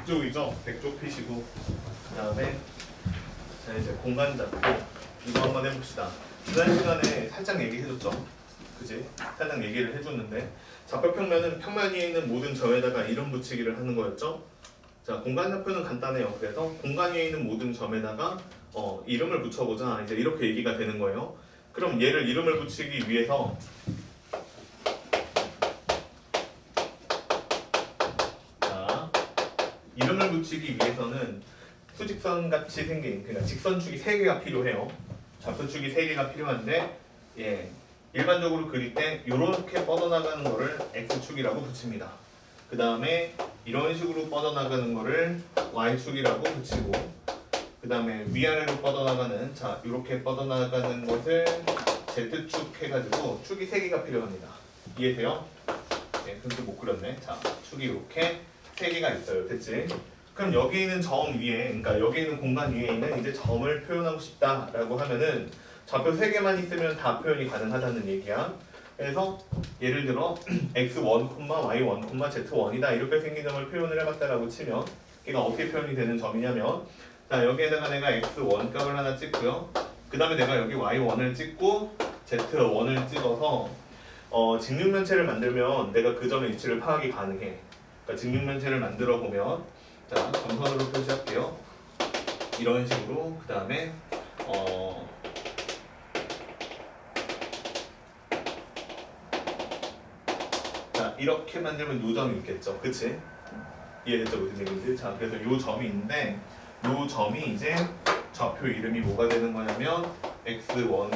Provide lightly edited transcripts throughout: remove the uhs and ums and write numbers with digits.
100쪽이죠? 100쪽 피시고 그 다음에 자 이제 공간 잡고 이거 한번 해봅시다. 지난 시간에 살짝 얘기해줬죠? 그지? 살짝 얘기를 해줬는데 좌표평면은 평면 위에 있는 모든 점에다가 이름 붙이기를 하는 거였죠? 자 공간 좌표는 간단해요. 그래서 공간 위에 있는 모든 점에다가 이름을 붙여보자. 이제 이렇게 얘기가 되는 거예요. 그럼 얘를 이름을 붙이기 위해서 자 이름을 붙이기 위해서는 수직선 같이 생긴 그러니까 직선축이 3개가 필요해요. 좌표축이 3개가 필요한데 예 일반적으로 그릴 때 이렇게 뻗어나가는 거를 x축이라고 붙입니다. 그 다음에 이런 식으로 뻗어나가는 거를 y축이라고 붙이고 그 다음에 위아래로 뻗어나가는 자 이렇게 뻗어나가는 것을 z축 해가지고 축이 3개가 필요합니다. 이해돼요? 네, 그렇게 못 그렸네. 자 축이 이렇게 3개가 있어요. 됐지? 그럼 여기 있는 점 위에 그러니까 여기 있는 공간 위에 있는 이제 점을 표현하고 싶다라고 하면은 좌표 3개만 있으면 다 표현이 가능하다는 얘기야. 그래서 예를 들어 x1, y1, z1이다 이렇게 생긴 점을 표현을 해봤다라고 치면 얘가 어떻게 표현이 되는 점이냐면 자 여기에다가 내가 x1 값을 하나 찍고요. 그 다음에 내가 여기 y1을 찍고 z1을 찍어서 직육면체를 만들면 내가 그 점의 위치를 파악이 가능해. 그러니까 직육면체를 만들어 보면 자 점선으로 표시할게요. 이런 식으로 그 다음에 자 이렇게 만들면 요 점이 있겠죠. 그치? 이해됐죠? 무슨 얘기인지? 자 그래서 요 점이 있는데 요 점이 이제 좌표 이름이 뭐가 되는 거냐면 x1,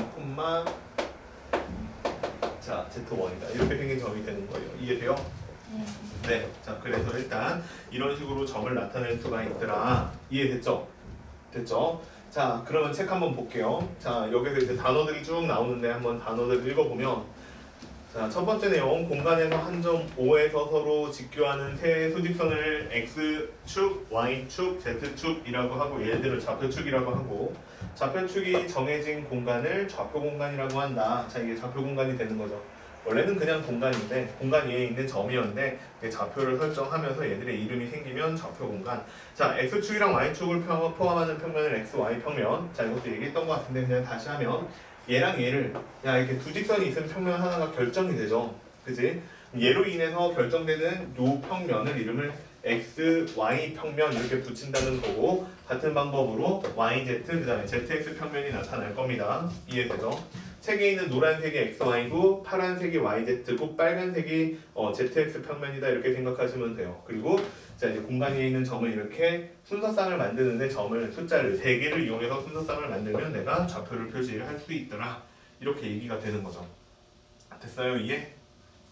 자 z1이다 이렇게 생긴 점이 되는 거예요. 이해돼요? 네. 자 그래서 일단 이런 식으로 점을 나타낼 수가 있더라. 이해됐죠? 됐죠? 자 그러면 책 한번 볼게요. 자 여기서 이제 단어들이 쭉 나오는데 한번 단어들을 읽어보면 자 첫 번째 내용 공간에서 한 점 O에서 서로 직교하는 세 수직선을 x축, y축, z축이라고 하고 얘들을 좌표축이라고 하고 좌표축이 정해진 공간을 좌표 공간이라고 한다. 자 이게 좌표 공간이 되는 거죠. 원래는 그냥 공간인데 공간 위에 있는 점이었는데 좌표를 설정하면서 얘들의 이름이 생기면 좌표 공간. 자 x축이랑 y축을 포함하는 평면을 xy 평면. 자 이것도 얘기했던 것 같은데 그냥 다시 하면 얘랑 얘를 야 이렇게 두 직선이 있으면 평면 하나가 결정이 되죠. 그지? 얘로 인해서 결정되는 요 평면을 이름을 x, y 평면 이렇게 붙인다는 거고 같은 방법으로 y, z 그 다음에 zx 평면이 나타날 겁니다. 이해되죠? 책에 있는 노란색이 xy고 파란색이 yz고 빨간색이 zx 평면이다 이렇게 생각하시면 돼요. 그리고 자 이제 공간 위에 있는 점을 이렇게 순서쌍을 만드는데 점을 숫자를 3개를 이용해서 순서쌍을 만들면 내가 좌표를 표시를 할 수 있더라. 이렇게 얘기가 되는 거죠. 됐어요? 이해?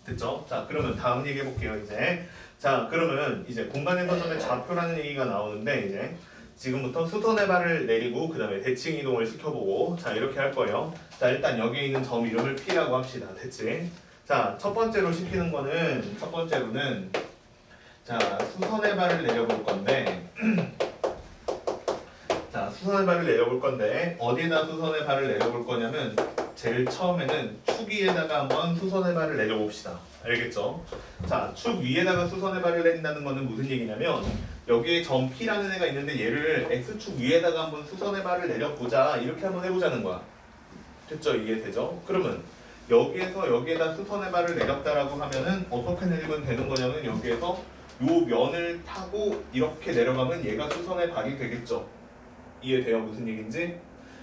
됐죠? 자 그러면 다음 얘기해 볼게요. 이제 자 그러면 이제 공간에서 전에 좌표라는 얘기가 나오는데 이제 지금부터 수선의 발을 내리고 그 다음에 대칭 이동을 시켜보고 자 이렇게 할 거예요. 자 일단 여기에 있는 점 이름을 P라고 합시다. 됐지? 자 첫 번째로 시키는 거는 첫 번째로는 자 수선의 발을 내려볼 건데 자 수선의 발을 내려볼 건데 어디에다 수선의 발을 내려볼 거냐면 제일 처음에는 축 위에다가 한번 수선의 발을 내려봅시다. 알겠죠? 자, 축 위에다가 수선의 발을 내린다는 거는 무슨 얘기냐면 여기에 점 P라는 애가 있는데 얘를 X축 위에다가 한번 수선의 발을 내려보자. 이렇게 한번 해보자는 거야. 됐죠? 이해되죠? 그러면 여기에서 여기에다 수선의 발을 내렸다라고 하면은 어떻게 내리면 되는 거냐면 여기에서 요 면을 타고 이렇게 내려가면 얘가 수선의 발이 되겠죠? 이해돼요? 무슨 얘기인지?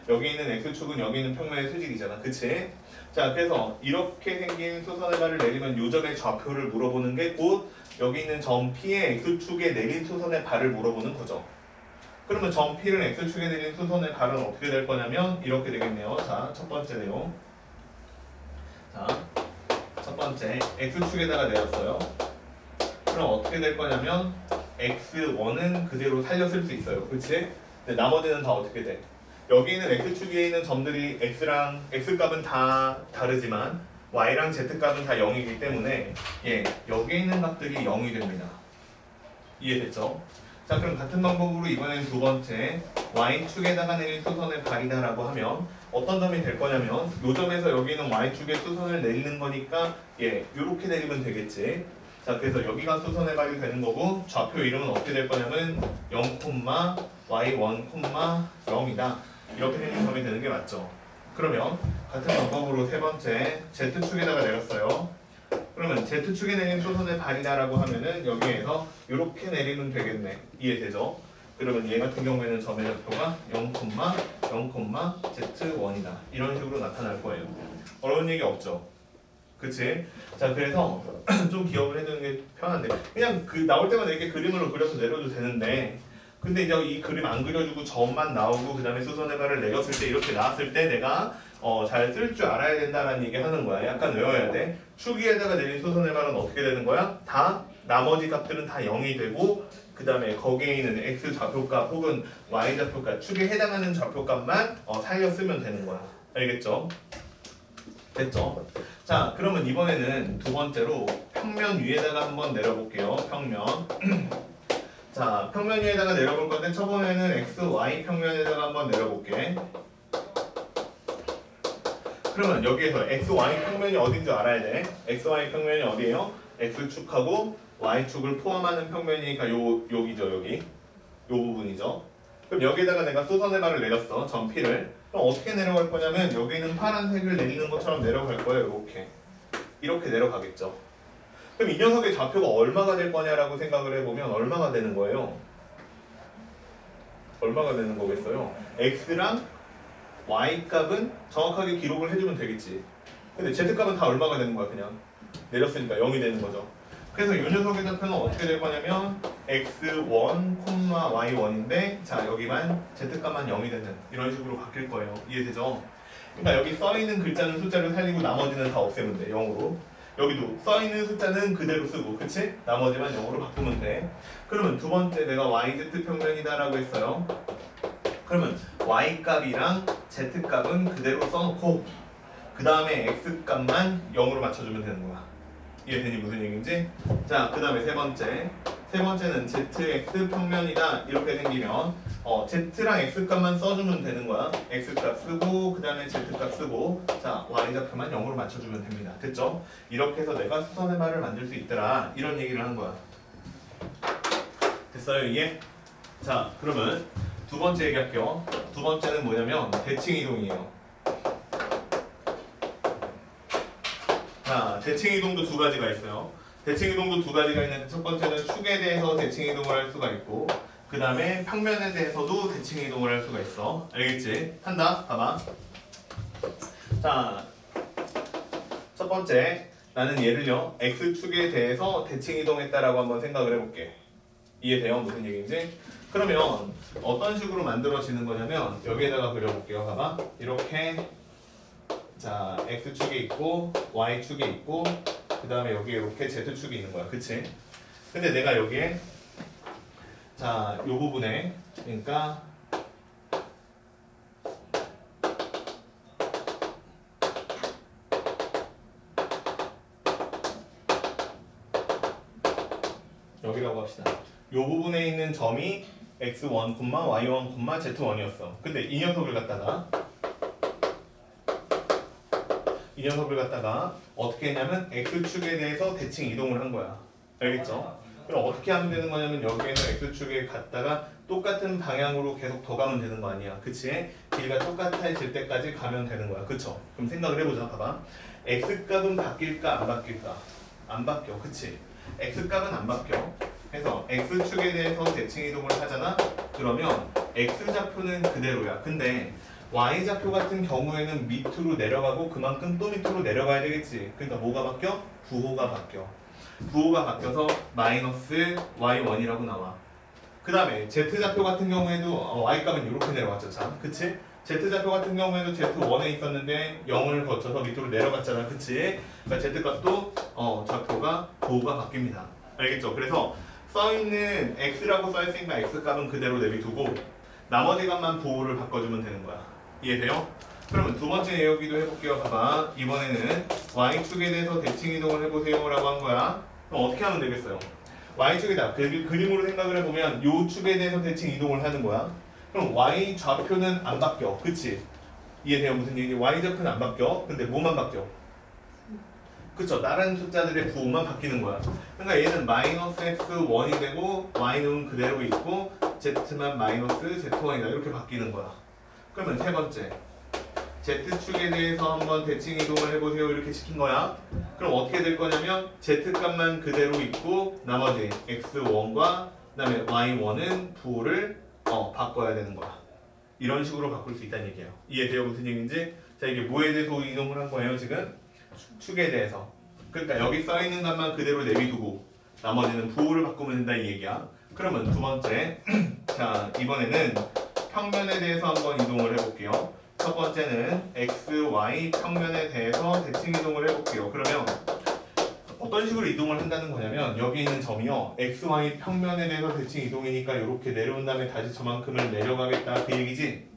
여기 있는 X축은 여기 있는 평면의 수직이잖아. 그치? 자 그래서 이렇게 생긴 수선의 발을 내리면 요 점의 좌표를 물어보는 게 곧 여기 있는 점 P의 X축에 내린 수선의 발을 물어보는 거죠. 그러면 점 P를 X축에 내린 수선의 발은 어떻게 될 거냐면 이렇게 되겠네요. 자 첫 번째 내용 자 첫 번째 X축에다가 내렸어요. 그럼 어떻게 될 거냐면 X1은 그대로 살려 쓸 수 있어요. 그치? 근데 나머지는 다 어떻게 돼? 여기 있는 X축에 있는 점들이 X랑 X값은 다 다르지만 Y랑 Z값은 다 0이기 때문에 예, 여기 있는 값들이 0이 됩니다. 이해됐죠? 자 그럼 같은 방법으로 이번엔 두 번째 Y축에다가 내린 수선의 발이다 라고 하면 어떤 점이 될 거냐면 요 점에서 여기 있는 Y축에 수선을 내리는 거니까 예, 요렇게 내리면 되겠지. 자, 그래서 여기가 수선의 발이 되는 거고 좌표 이름은 어떻게 될 거냐면 0, y1, 0이다. 이렇게 생긴 점이 되는 게 맞죠. 그러면 같은 방법으로 세 번째 Z축에다가 내렸어요. 그러면 Z축에 내린 수선의 발이다라고 하면은 여기에서 이렇게 내리면 되겠네. 이해되죠? 그러면 얘 같은 경우에는 점의 좌표가 0, Z1이다. 이런 식으로 나타날 거예요. 어려운 얘기 없죠? 그치? 자, 그래서 좀 기억을 해두는 게 편한데 그냥 그 나올 때마다 이렇게 그림으로 그려서 내려도 되는데 근데 이제 이 그림 안 그려주고 점만 나오고 그 다음에 수선의 발을 내렸을 때 이렇게 나왔을 때 내가 잘 쓸 줄 알아야 된다라는 얘기 하는 거야. 약간 외워야 돼. 축 위에다가 내린 수선의 발은 어떻게 되는 거야? 다 나머지 값들은 다 0이 되고 그 다음에 거기에 있는 x 좌표값 혹은 y 좌표값 축에 해당하는 좌표값만 살려 쓰면 되는 거야. 알겠죠? 됐죠? 자, 그러면 이번에는 두 번째로 평면 위에다가 한번 내려볼게요. 평면. 자, 평면 위에다가 내려볼 건데 저번에는 x, y 평면에다가 한번 내려볼게. 그러면 여기에서 x, y 평면이 어딘 줄 알아야 돼. x, y 평면이 어디예요? x축하고 y축을 포함하는 평면이니까 여기죠, 여기. 요 부분이죠. 그럼 여기에다가 내가 수선의 발을 내렸어. 점 P를. 그럼 어떻게 내려갈 거냐면 여기는 파란색을 내리는 것처럼 내려갈 거예요. 이렇게 내려가겠죠. 그럼 이 녀석의 좌표가 얼마가 될 거냐라고 생각을 해보면 얼마가 되는 거예요? 얼마가 되는 거겠어요? x랑 y 값은 정확하게 기록을 해주면 되겠지. 근데 z 값은 다 얼마가 되는 거야? 그냥 내렸으니까 0이 되는 거죠. 그래서 이 녀석의 좌표는 어떻게 될 거냐면 x1, y1인데 자 여기만 z값만 0이 되는 이런 식으로 바뀔 거예요. 이해되죠? 그러니까 여기 써있는 글자는 숫자를 살리고 나머지는 다 없애면 돼. 0으로. 여기도 써있는 숫자는 그대로 쓰고 그치? 나머지만 0으로 바꾸면 돼. 그러면 두 번째 내가 yz 평면이다 라고 했어요. 그러면 y값이랑 z값은 그대로 써놓고 그 다음에 x값만 0으로 맞춰주면 되는 거야. 이해되니 무슨 얘기인지? 자, 그 다음에 세 번째는 zx 평면이다 이렇게 생기면 z랑 x값만 써주면 되는 거야. x값 쓰고 그 다음에 z값 쓰고 자 y좌표만 0으로 맞춰주면 됩니다. 됐죠? 이렇게 해서 내가 수선의 발을 만들 수 있더라 이런 얘기를 한 거야. 됐어요 이해? 자, 그러면 두 번째 얘기할게요. 두 번째는 뭐냐면 대칭 이동이에요. 자, 대칭 이동도 두 가지가 있어요. 대칭 이동도 두 가지가 있는데 첫 번째는 축에 대해서 대칭 이동을 할 수가 있고 그 다음에 평면에 대해서도 대칭 이동을 할 수가 있어. 알겠지? 한다? 봐봐. 자, 첫 번째 나는 얘를요 x축에 대해서 대칭 이동했다라고 한번 생각을 해볼게. 이해돼요? 무슨 얘기인지? 그러면 어떤 식으로 만들어지는 거냐면 여기에다가 그려볼게요. 봐봐. 이렇게 자 x축에 있고 y축에 있고 그 다음에 여기에 이렇게 z축이 있는 거야. 그치? 근데 내가 여기에 자 요 부분에 그러니까 여기라고 합시다. 요 부분에 있는 점이 x1, y1, z1이었어. 근데 이 녀석을 갖다가 어떻게 했냐면 x축에 대해서 대칭 이동을 한 거야. 알겠죠? 그럼 어떻게 하면 되는 거냐면 여기에서 x축에 갔다가 똑같은 방향으로 계속 더 가면 되는 거 아니야. 그치? 길이가 똑같아질 때까지 가면 되는 거야. 그쵸? 그럼 생각을 해보자. 봐봐. x값은 바뀔까 안 바뀔까? 안 바뀌어. 그치? x값은 안 바뀌어. 그래서 x축에 대해서 대칭 이동을 하잖아? 그러면 x좌표는 그대로야. 근데 y좌표 같은 경우에는 밑으로 내려가고 그만큼 또 밑으로 내려가야 되겠지. 그러니까 뭐가 바뀌어? 부호가 바뀌어. 부호가 바뀌어서 마이너스 y1이라고 나와. 그 다음에 z좌표 같은 경우에도 y값은 이렇게 내려갔죠. 참. 그치? z좌표 같은 경우에도 z1에 있었는데 0을 거쳐서 밑으로 내려갔잖아. 그치? 그러니까 z값도 좌표가 부호가 바뀝니다. 알겠죠? 그래서 써있는 x라고 써있으니까 x값은 그대로 내비두고 나머지 값만 부호를 바꿔주면 되는 거야. 이해돼요? 그러면 두 번째 여기도 해볼게요. 봐봐. 이번에는 y축에 대해서 대칭 이동을 해보세요 라고 한 거야. 그럼 어떻게 하면 되겠어요? y축에다 그림으로 생각을 해보면 요 축에 대해서 대칭 이동을 하는 거야. 그럼 y좌표는 안 바뀌어. 그치? 이해돼요? 무슨 얘기인지? y좌표는 안 바뀌어. 근데 뭐만 바뀌어? 그쵸? 다른 숫자들의 부호만 바뀌는 거야. 그러니까 얘는 마이너스 x1이 되고 y는 그대로 있고 z만 마이너스 z1이다 이렇게 바뀌는 거야. 그러면 세 번째 z축에 대해서 한번 대칭 이동을 해보세요 이렇게 시킨 거야. 그럼 어떻게 될 거냐면 z값만 그대로 있고 나머지 x1과 그 다음에 y1은 부호를 바꿔야 되는 거야. 이런 식으로 바꿀 수 있다는 얘기예요. 이해돼요? 무슨 얘기인지? 자, 이게 뭐에 대해서 이동을 한 거예요 지금? 축에 대해서. 그러니까 여기 써있는 것만 그대로 내비두고 나머지는 부호를 바꾸면 된다 이 얘기야. 그러면 두 번째 자 이번에는 평면에 대해서 한번 이동을 해볼게요. 첫 번째는 x, y 평면에 대해서 대칭 이동을 해볼게요. 그러면 어떤 식으로 이동을 한다는 거냐면 여기 있는 점이요 x, y 평면에 대해서 대칭 이동이니까 이렇게 내려온 다음에 다시 저만큼을 내려가겠다 그 얘기지.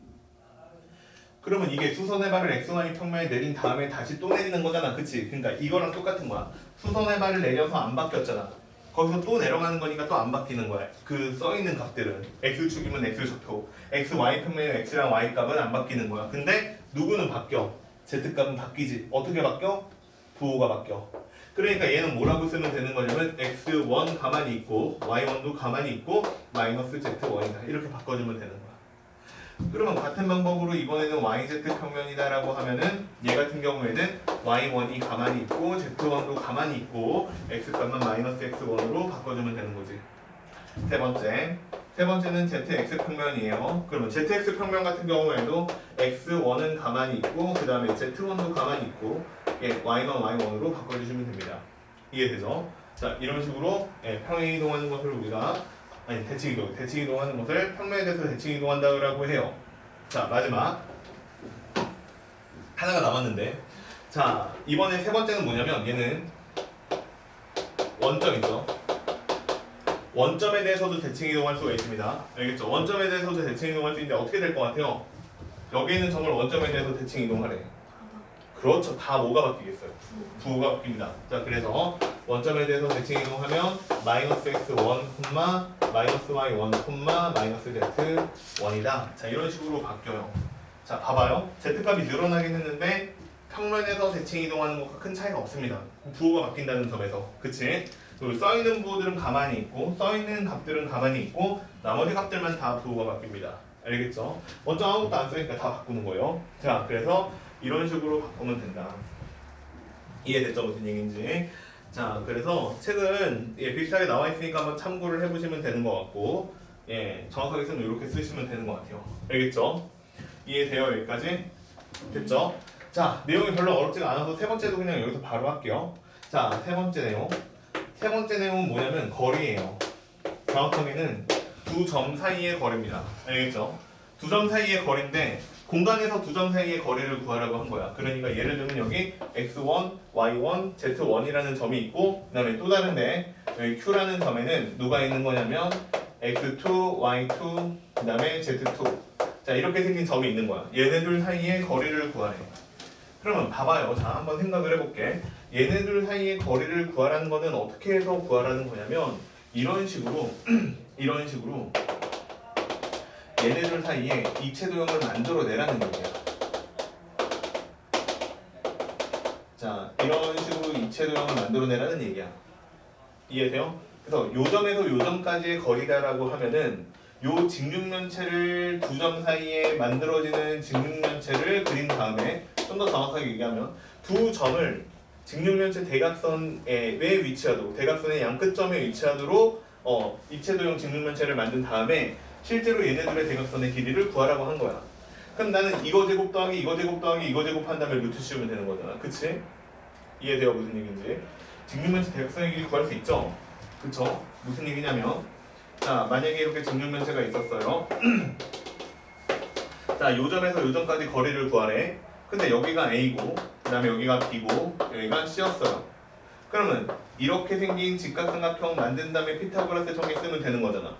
그러면 이게 수선의 발을 x, y 평면에 내린 다음에 다시 또 내리는 거잖아. 그치? 그러니까 이거랑 똑같은 거야. 수선의 발을 내려서 안 바뀌었잖아. 거기서 또 내려가는 거니까 또 안 바뀌는 거야. 그 써있는 값들은 x축이면 x좌표 x, y 평면에 x랑 y 값은 안 바뀌는 거야. 근데 누구는 바뀌어? z 값은 바뀌지. 어떻게 바뀌어? 부호가 바뀌어. 그러니까 얘는 뭐라고 쓰면 되는 거냐면 x1 가만히 있고 y1도 가만히 있고 마이너스 z1이다 이렇게 바꿔주면 되는 거야. 그러면 같은 방법으로 이번에는 yz 평면이다 라고 하면은 얘 같은 경우에는 y1이 가만히 있고 z1도 가만히 있고 x값만 마이너스 x1으로 바꿔주면 되는 거지. 세 번째는 zx 평면이에요. 그러면 zx 평면 같은 경우에도 x1은 가만히 있고 그 다음에 z1도 가만히 있고 y만 y1으로 바꿔주시면 됩니다. 이해되죠? 자 이런 식으로 평행 이동하는 것을 우리가 대칭 이동하는 것을 평면에 대해서 대칭 이동한다고 해요. 자 마지막 하나가 남았는데 자 이번에 세 번째는 뭐냐면 얘는 원점이죠. 원점에 대해서도 대칭 이동할 수가 있습니다. 알겠죠? 원점에 대해서도 대칭 이동할 수 있는데 어떻게 될 것 같아요? 여기 있는 점을 원점에 대해서 대칭 이동하래. 그렇죠. 다 뭐가 바뀌겠어요? 부호가 바뀝니다. 자 그래서 원점에 대해서 대칭 이동하면 마이너스 x1, 마이너스 y1, 마이너스 z1이다. 자 이런 식으로 바뀌어요. 자 봐봐요. z값이 늘어나긴 했는데 평면에서 대칭 이동하는 것과 큰 차이가 없습니다. 부호가 바뀐다는 점에서. 그치? 그리고 써있는 부호들은 가만히 있고 써있는 값들은 가만히 있고 나머지 값들만 다 부호가 바뀝니다. 알겠죠? 원점 아무것도 안 쓰니까 다 바꾸는 거예요. 자 그래서 이런 식으로 바꾸면 된다. 이해됐죠? 무슨 얘기인지. 자 그래서 책은 비슷하게 나와 있으니까 한번 참고를 해보시면 되는 것 같고 정확하게 쓰면 이렇게 쓰시면 되는 것 같아요. 알겠죠? 이해돼요? 여기까지? 됐죠? 자 내용이 별로 어렵지가 않아서 세 번째도 그냥 여기서 바로 할게요. 자 세 번째 내용은 뭐냐면 거리예요. 정확하게는 두 점 사이의 거리입니다. 알겠죠? 두 점 사이의 거리인데 공간에서 두 점 사이의 거리를 구하라고 한 거야. 그러니까 예를 들면 여기 x1, y1, z1이라는 점이 있고 그 다음에 또 다른데 여기 q라는 점에는 누가 있는 거냐면 x2, y2, 그 다음에 z2 자 이렇게 생긴 점이 있는 거야. 얘네들 사이의 거리를 구하래. 그러면 봐봐요. 자 한번 생각을 해볼게. 얘네들 사이의 거리를 구하라는 거는 어떻게 해서 구하라는 거냐면 이런 식으로 얘네들 사이에 입체도형을 만들어내라는 얘기야. 자 이런 식으로 입체도형을 만들어내라는 얘기야. 이해돼요? 그래서 요 점에서 요 점까지의 거리다라고 하면은 요 직육면체를 두 점 사이에 만들어지는 직육면체를 그린 다음에 좀 더 정확하게 얘기하면 두 점을 직육면체 대각선에 위치하도록 대각선의 양 끝점에 위치하도록 입체도형 직육면체를 만든 다음에 실제로 얘네들의 대각선의 길이를 구하라고 한 거야. 그럼 나는 이거 제곱 더하기 이거 제곱 더하기 이거 제곱 한 다음에 루트 씌우면 되는 거잖아. 그치? 이해돼요? 무슨 얘기인지. 직육면체 대각선의 길이 구할 수 있죠? 그쵸? 무슨 얘기냐면 자 만약에 이렇게 직육면체가 있었어요. 자 요 점에서 요 점까지 거리를 구하래. 근데 여기가 A고 그 다음에 여기가 B고 여기가 C였어요. 그러면 이렇게 생긴 직각삼각형 만든 다음에 피타고라스 정리 쓰면 되는 거잖아.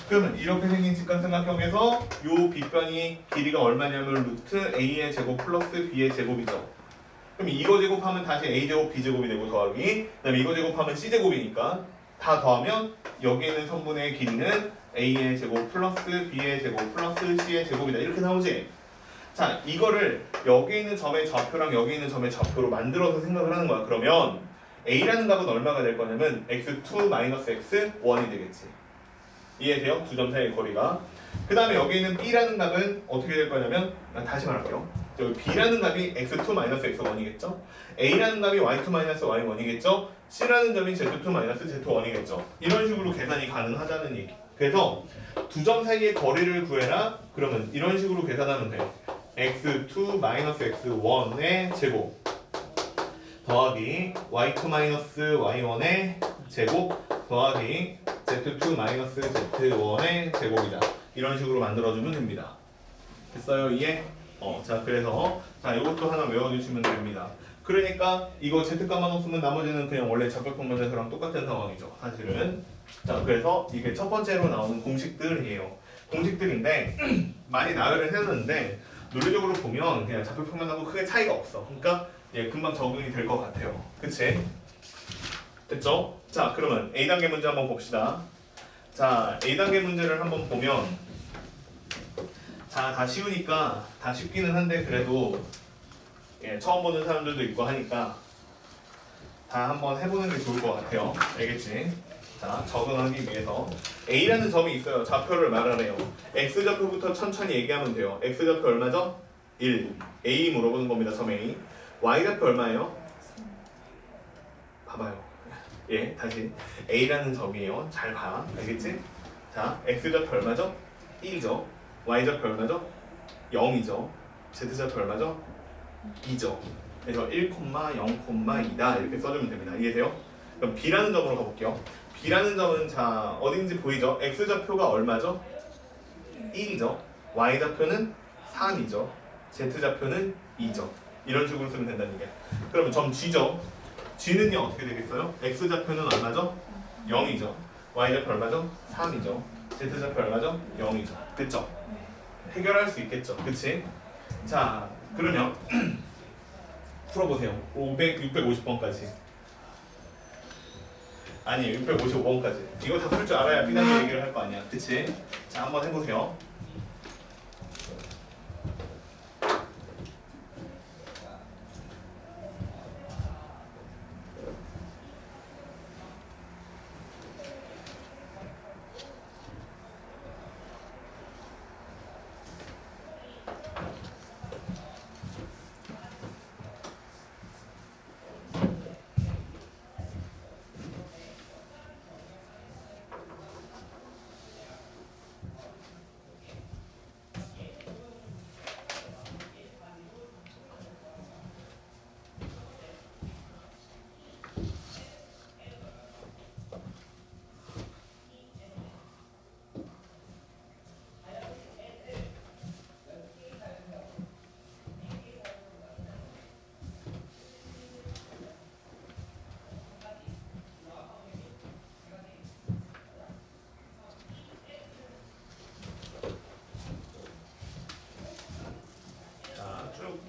그러면 이렇게 생긴 직각삼각형에서 요 빗변이 길이가 얼마냐면 루트 A의 제곱 플러스 B의 제곱이죠. 그럼 이거 제곱하면 다시 A제곱 B제곱이 되고 더하기 그 다음에 이거 제곱하면 C제곱이니까 다 더하면 여기 있는 선분의 길이는 A의 제곱 플러스 B의 제곱 플러스 C의 제곱이다. 이렇게 나오지? 자, 이거를 여기 있는 점의 좌표랑 여기 있는 점의 좌표로 만들어서 생각을 하는 거야. 그러면 A라는 값은 얼마가 될 거냐면 x2 x1이 되겠지. 이해돼요? 두 점 사이의 거리가. 그 다음에 여기 있는 B라는 값은 어떻게 될 거냐면, 다시 말할게요. 여기 B라는 값이 x2 x1이겠죠? A라는 값이 y2 y1이겠죠? C라는 점이 z2 z1이겠죠? 이런 식으로 계산이 가능하다는 얘기. 그래서 두 점 사이의 거리를 구해라. 그러면 이런 식으로 계산하면 돼. x2 x1의 제곱 더하기 y2 y1의 제곱 더하기 z2 z1의 제곱이다. 이런 식으로 만들어주면 됩니다. 됐어요? 이해? 자, 그래서 자, 이것도 하나 외워주시면 됩니다. 그러니까 이거 z값만 없으면 나머지는 그냥 원래 적격분모대서랑 똑같은 상황이죠. 사실은. 자, 그래서 이게 첫 번째로 나오는 공식들이에요. 공식들인데 많이 나열을 해놨는데 논리적으로 보면 그냥 좌표평면하고 크게 차이가 없어. 그러니까 금방 적응이 될 것 같아요. 그치? 됐죠? 자, 그러면 A단계 문제 한번 봅시다. 자, A단계 문제를 한번 보면 자, 다 쉬우니까 다 쉽기는 한데 그래도 처음 보는 사람들도 있고 하니까 다 한번 해보는 게 좋을 것 같아요. 알겠지? 자, 적응하기 위해서 A라는 점이 있어요. 좌표를 말하래요. X좌표부터 천천히 얘기하면 돼요. X좌표 얼마죠? 1. A 물어보는 겁니다. 점 A. Y좌표 얼마예요? 봐봐요. 예, 다시 A라는 점이에요. 잘 봐. 알겠지? 자, X좌표 얼마죠? 1이죠. Y좌표 얼마죠? 0이죠. Z좌표 얼마죠? 2죠. 그래서 1, 0,2다 이렇게 써주면 됩니다. 이해돼요? 그럼 B라는 점으로 가볼게요. B라는 점은 자 어딘지 보이죠? X좌표가 얼마죠? 1이죠. Y좌표는 3이죠. Z좌표는 2죠. 이런 식으로 쓰면 된다는 얘기야. 그러면 점 G죠. G는요 어떻게 되겠어요? X좌표는 얼마죠? 0이죠. Y좌표 얼마죠? 3이죠. Z좌표 얼마죠? 0이죠. 됐죠? 해결할 수 있겠죠. 그치? 자, 그러면 풀어보세요. 650번까지. 아니, 655번까지. 이거 다 풀 줄 알아야 B단계 얘기를 할 거 아니야. 그치? 자, 한번 해보세요.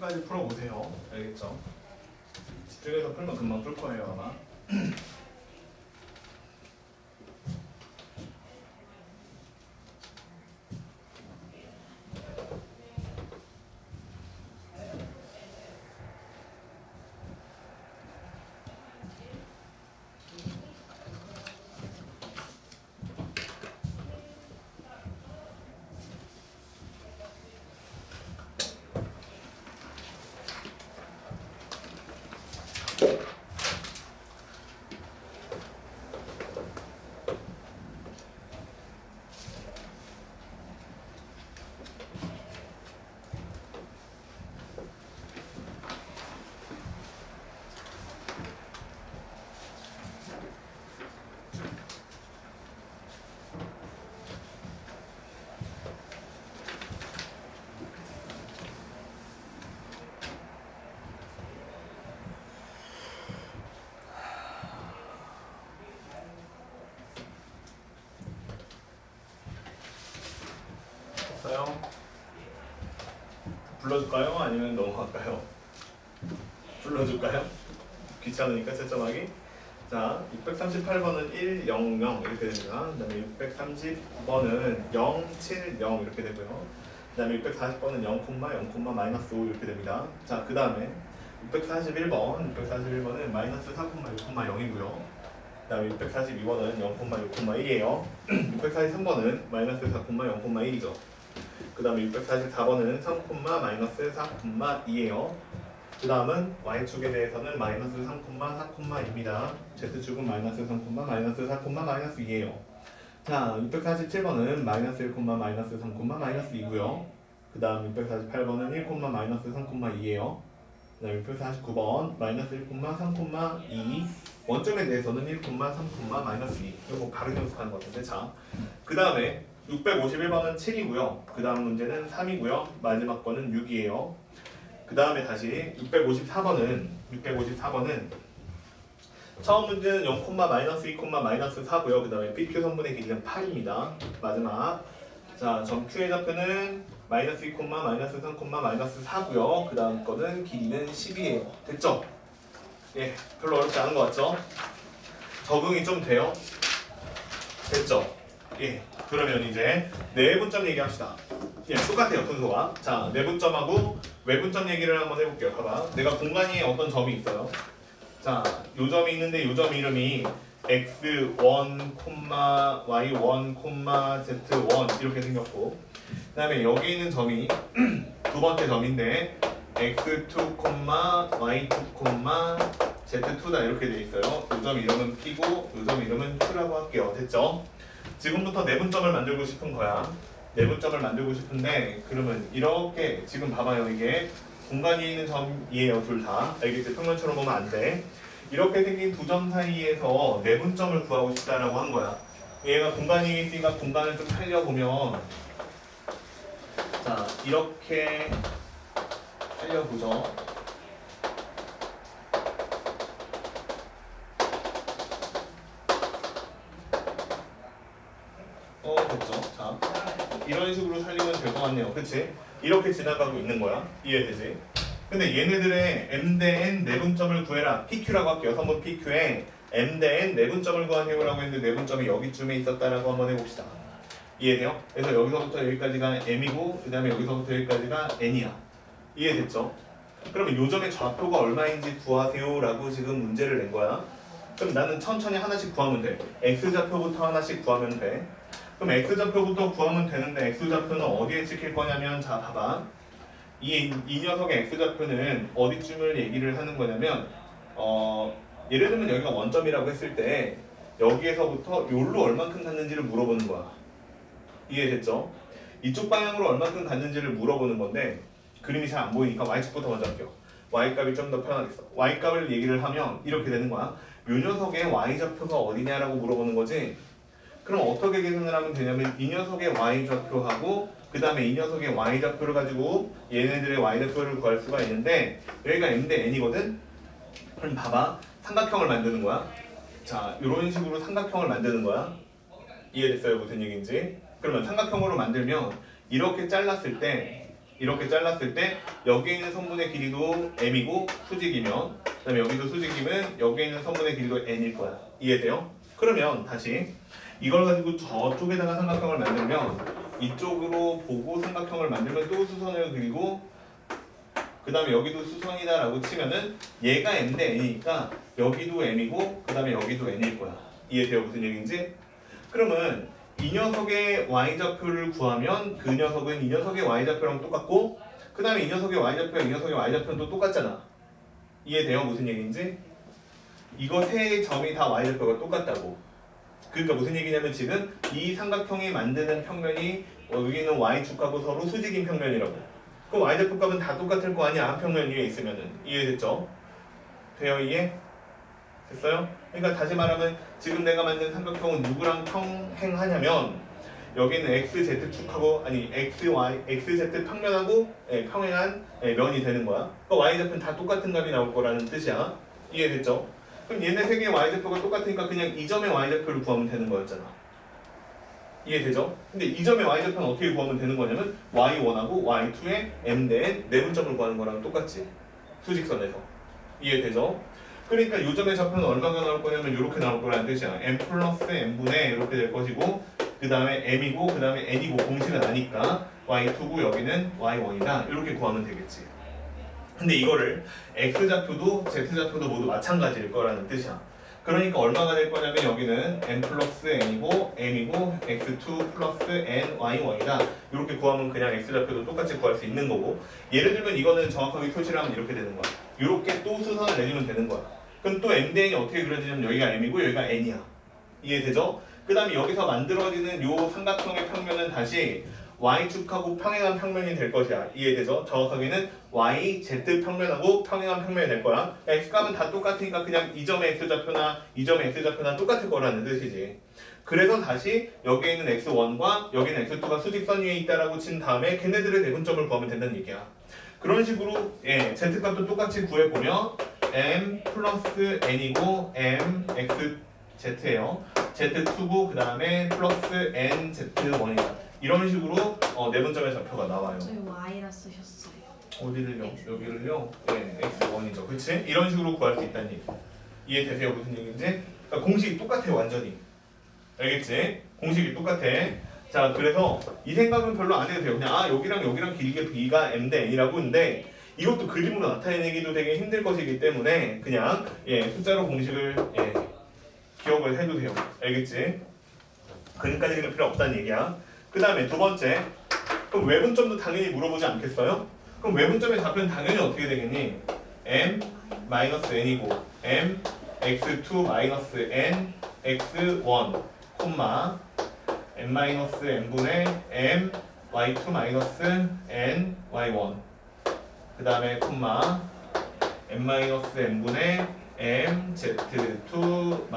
끝까지 풀어보세요. 알겠죠? 집중해서 풀면 금방 풀 거예요 아마. 불러줄까요? 아니면 넘어갈까요? 불러줄까요? 귀찮으니까 채점하기. 자, 638번은 1, 0, 0 이렇게 됩니다. 그 다음에 630번은 0, 7, 0 이렇게 되고요. 그 다음에 640번은 0, 마이너스 5 이렇게 됩니다. 자, 그 다음에 641번은 마이너스 4,6,0이고요. 그 다음에 642번은 0,6,1이에요. 643번은 마이너스 4,0,1이죠. 그 다음에 644번은 3, 마이너스 4,2이에요. 그 다음은 Y축에 대해서는 마이너스 3, 4,2입니다. Z축은 마이너스 3, 마이너스 4, 마이너스 2예요. 자, 647번은 마이너스 1, 마이너스 3, 마이너스 2고요. 그 다음 648번은 1, 마이너스 3, 2예요. 그 다음 649번 마이너스 1, 3, 2. 원점에 대해서는 1, 3, 마이너스 2. 이거 바로 연습하는 것 같은데. 자, 그 다음에 651번은 7이고요. 그 다음 문제는 3이고요. 마지막 거는 6이에요. 그 다음에 다시 654번은 처음 문제는 0, 마이너스 2, 마이너스 4고요. 그 다음에 PQ 선분의 길이는 8입니다. 마지막 자, 점 Q의 좌표는 마이너스 2, 마이너스 3, 마이너스 4고요. 그 다음 거는 길이는 10이에요. 됐죠? 예, 별로 어렵지 않은 것 같죠? 적응이 좀 돼요? 됐죠? 예, 그러면 이제 내분점 얘기합시다. 예, 똑같아요, 순서가. 자, 내분점하고 외분점 얘기를 한번 해볼게요. 봐봐. 내가 공간에 어떤 점이 있어요. 자, 요 점이 있는데 요 점 이름이 x1, y1, z1 이렇게 생겼고, 그 다음에 여기 있는 점이 두 번째 점인데 x2, y2, z2다 이렇게 돼 있어요. 요 점 이름은 p고 요 점 이름은 q라고 할게요. 됐죠? 지금부터 내분점을 만들고 싶은 거야. 내분점을 만들고 싶은데 그러면 이렇게 지금 봐봐요. 이게 공간이 있는 점이에요. 둘 다. 알겠지? 평면처럼 보면 안 돼. 이렇게 생긴 두 점 사이에서 내분점을 구하고 싶다라고 한 거야. 얘가 공간이 있으니까 공간을 좀 살려보면 자, 이렇게 살려보죠. 됐죠? 자, 이런 식으로 살리면 될 것 같네요. 그치? 이렇게 지나가고 있는 거야. 이해되지? 근데 얘네들의 m 대 n 내분점을 구해라. PQ라고 할게요. 선분 PQ에 m 대 n 내분점을 구하세요라고 했는데 내분점이 여기쯤에 있었다라고 한번 해봅시다. 이해돼요? 그래서 여기서부터 여기까지가 m이고 그 다음에 여기서부터 여기까지가 n이야. 이해됐죠? 그러면 요 점의 좌표가 얼마인지 구하세요라고 지금 문제를 낸 거야. 그럼 나는 천천히 하나씩 구하면 돼. x좌표부터 하나씩 구하면 돼. 그럼 x좌표부터 구하면 되는데 x좌표는 어디에 찍힐 거냐면 자, 봐봐. 이 녀석의 x좌표는 어디쯤을 얘기를 하는 거냐면 예를 들면 여기가 원점이라고 했을 때 여기에서부터 여기로 얼만큼 갔는지를 물어보는 거야. 이해됐죠? 이쪽 방향으로 얼만큼 갔는지를 물어보는 건데 그림이 잘 안 보이니까 y축부터 먼저 할게요. y값이 좀 더 편하겠어. y값을 얘기를 하면 이렇게 되는 거야. 이 녀석의 y좌표가 어디냐라고 물어보는 거지. 그럼 어떻게 계산을 하면 되냐면 이 녀석의 y좌표하고 그 다음에 이 녀석의 y좌표를 가지고 얘네들의 y좌표를 구할 수가 있는데 여기가 m 대 n이거든? 그럼 봐봐. 삼각형을 만드는 거야. 자, 이런 식으로 삼각형을 만드는 거야. 이해됐어요? 무슨 얘기인지? 그러면 삼각형으로 만들면 이렇게 잘랐을 때 여기에 있는 선분의 길이도 m이고 수직이면 그 다음에 여기도 수직이면 여기에 있는 선분의 길이도 n일 거야. 이해돼요? 그러면 다시 이걸 가지고 저쪽에다가 삼각형을 만들면 이쪽으로 보고 삼각형을 만들면 또 수선을 그리고 그 다음에 여기도 수선이다 라고 치면은 얘가 m 대 n이니까 여기도 m이고 그 다음에 여기도 n일 거야. 이해돼요? 무슨 얘기인지? 그러면 이 녀석의 y좌표를 구하면 그 녀석은 이 녀석의 y좌표랑 똑같고 그 다음에 이 녀석의 y좌표랑 이 녀석의 y좌표는 또 똑같잖아. 이해돼요? 무슨 얘기인지? 이거 세 점이 다 y좌표가 똑같다고. 그러니까 무슨 얘기냐면 지금 이 삼각형이 만드는 평면이 여기 있는 y축하고 서로 수직인 평면이라고. 그 y좌표 값은 다 똑같을 거 아니야. 한 평면 위에 있으면은. 이해됐죠? 돼요? 이해? 됐어요? 그러니까 다시 말하면 지금 내가 만든 삼각형은 누구랑 평행하냐면 여기는 xz축하고 아니 xz 평면하고 평행한 면이 되는 거야. 그 y좌표는 다 똑같은 값이 나올 거라는 뜻이야. 이해됐죠? 그럼 얘네 세 개의 y좌표가 똑같으니까 그냥 이 점의 y좌표를 구하면 되는 거였잖아. 이해되죠? 근데 이 점의 y좌표는 어떻게 구하면 되는 거냐면 y1하고 y2의 m 대 n 내분점을 구하는 거랑 똑같지. 수직선에서. 이해되죠? 그러니까 이 점의 좌표는 얼마가 나올 거냐면 이렇게 나올 거라는 뜻이야. m 플러스 n분의 이렇게 될 것이고 그 다음에 m이고 그 다음에 n이고 공식은 아니까 y2고 여기는 y1이다 이렇게 구하면 되겠지. 근데 이거를 x좌표도 z좌표도 모두 마찬가지일 거라는 뜻이야. 그러니까 얼마가 될 거냐면 여기는 n 플러스 n이고 m이고 x2 플러스 n y1이다 이렇게 구하면 그냥 x좌표도 똑같이 구할 수 있는 거고, 예를 들면 이거는 정확하게 표시를 하면 이렇게 되는 거야. 이렇게 또 수선을 내주면 되는 거야. 그럼 또 m 대 n이 어떻게 그려지냐면 여기가 m이고 여기가 n이야. 이해되죠? 그 다음에 여기서 만들어지는 요 삼각형의 평면은 다시 y축하고 평행한 평면이 될 것이야. 이해되죠? 정확하게는 yz 평면하고 평행한 평면이 될 거야. x값은 다 똑같으니까 그냥 이 점의 x좌표나 이 점의 x좌표나 똑같을 거라는 뜻이지. 그래서 다시 여기에 있는 x1과 여기는 x2가 수직선 위에 있다라고 친 다음에 걔네들의 대분점을 구하면 된다는 얘기야. 그런 식으로 z값도 똑같이 구해보면 m 플러스 n이고 m x z예요. z2고 그 다음에 플러스 n z1이다. 이런 식으로 내분점의 좌표가 나와요. 저희 y라 쓰셨어요. 어디를요? 여기를요? 네, x1이죠. 그치? 이런 식으로 구할 수 있다는 얘기. 이해되세요? 무슨 얘기인지? 그러니까 공식이 똑같아 완전히. 알겠지? 공식이 똑같아. 자, 그래서 이 생각은 별로 안 해도 돼요. 그냥 여기랑 여기랑 길이가 b가 m 대 n이라고 했는데 이것도 그림으로 나타내기도 되게 힘들 것이기 때문에 그냥 숫자로 공식을 기억을 해도 돼요. 알겠지? 그림까지 그릴 필요 없다는 얘기야. 그 다음에 두 번째, 그럼 외분점도 당연히 물어보지 않겠어요? 그럼 외분점의 좌표는 당연히 어떻게 되겠니? m-n이고 m x2-n x1 콤마 m-n분의 m y2-n y1 그 다음에 콤마 m-n분의 m z2-nz1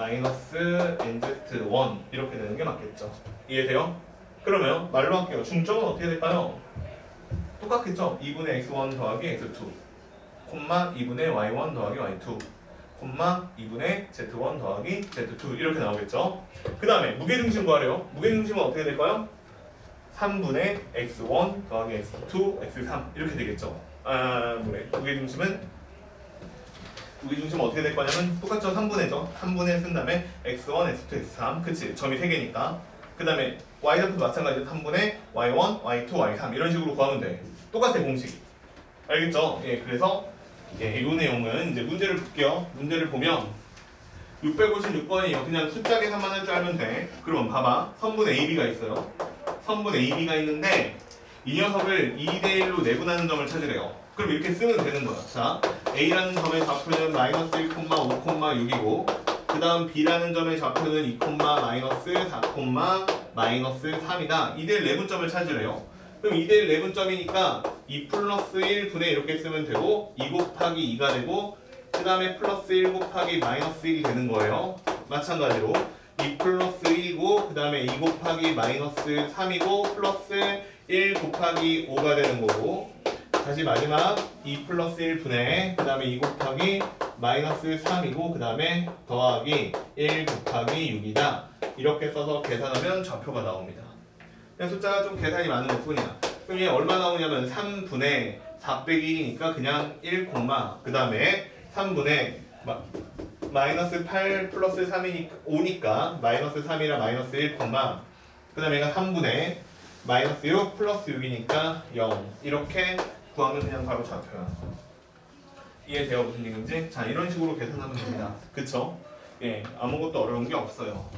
이렇게 되는 게 맞겠죠. 이해돼요? 그러면 말로 할게요. 중점은 어떻게 될까요? 똑같겠죠? 2분의 x1 더하기 x2 콤마 2분의 y1 더하기 y2 콤마 2분의 z1 더하기 z2 이렇게 나오겠죠? 그 다음에 무게중심 구하래요. 무게중심은 어떻게 될까요? 3분의 x1 더하기 x2 x3 이렇게 되겠죠? 무게중심은 어떻게 될 거냐면 똑같죠? 3분의죠? 3분의 쓴 다음에 x1, x2, x3 그치? 점이 3개니까 그 다음에 y좌표도 마찬가지로 3분의 y1, y2, y3 이런 식으로 구하면 돼. 똑같아 공식이. 알겠죠? 그래서 이 내용은 이제 문제를 볼게요. 문제를 보면 656번이에요. 그냥 숫자 계산만 할 줄 알면 돼. 그러면 봐봐. 선분 AB가 있어요. 선분 AB가 있는데 이 녀석을 2대1로 내분하는 점을 찾으래요. 그럼 이렇게 쓰면 되는 거야. 자, A라는 점의 좌표는 마이너스 1, 5, 6이고 그 다음 B라는 점의 좌표는 2, 마이너스 4, 마이너스 3이다. 2대1 내분점을 찾으래요. 그럼 2대1 내분점이니까 2 플러스 1 분의 이렇게 쓰면 되고 2 곱하기 2가 되고 그 다음에 플러스 1 곱하기 마이너스 1이 되는 거예요. 마찬가지로 2 플러스 1이고 그 다음에 2 곱하기 마이너스 3이고 플러스 1 곱하기 5가 되는 거고 다시 마지막 2 플러스 1 분의 그 다음에 2 곱하기 마이너스 3이고 그 다음에 더하기 1 곱하기 6이다. 이렇게 써서 계산하면 좌표가 나옵니다. 그냥 숫자가 좀 계산이 많은 것 뿐이야. 그럼 얘 얼마 나오냐면 3분의 4 빼기 1이니까 그냥 1, 그 다음에 3분의 마이너스 8 플러스 3이니까 5니까 마이너스 3이라 마이너스 1, 그 다음에 얘가 3분의 마이너스 6 플러스 6이니까 0 이렇게 구하면 그냥 바로 좌표야. 이해돼요? 무슨 얘기인지? 자, 이런 식으로 계산하면 됩니다. 그쵸? 아무것도 어려운 게 없어요.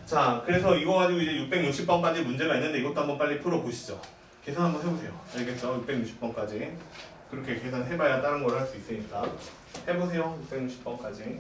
자, 그래서 이거 가지고 이제 660번까지 문제가 있는데 이것도 한번 빨리 풀어보시죠. 계산 한번 해보세요. 알겠죠? 660번까지. 그렇게 계산해봐야 다른 걸 할 수 있으니까. 해보세요. 660번까지.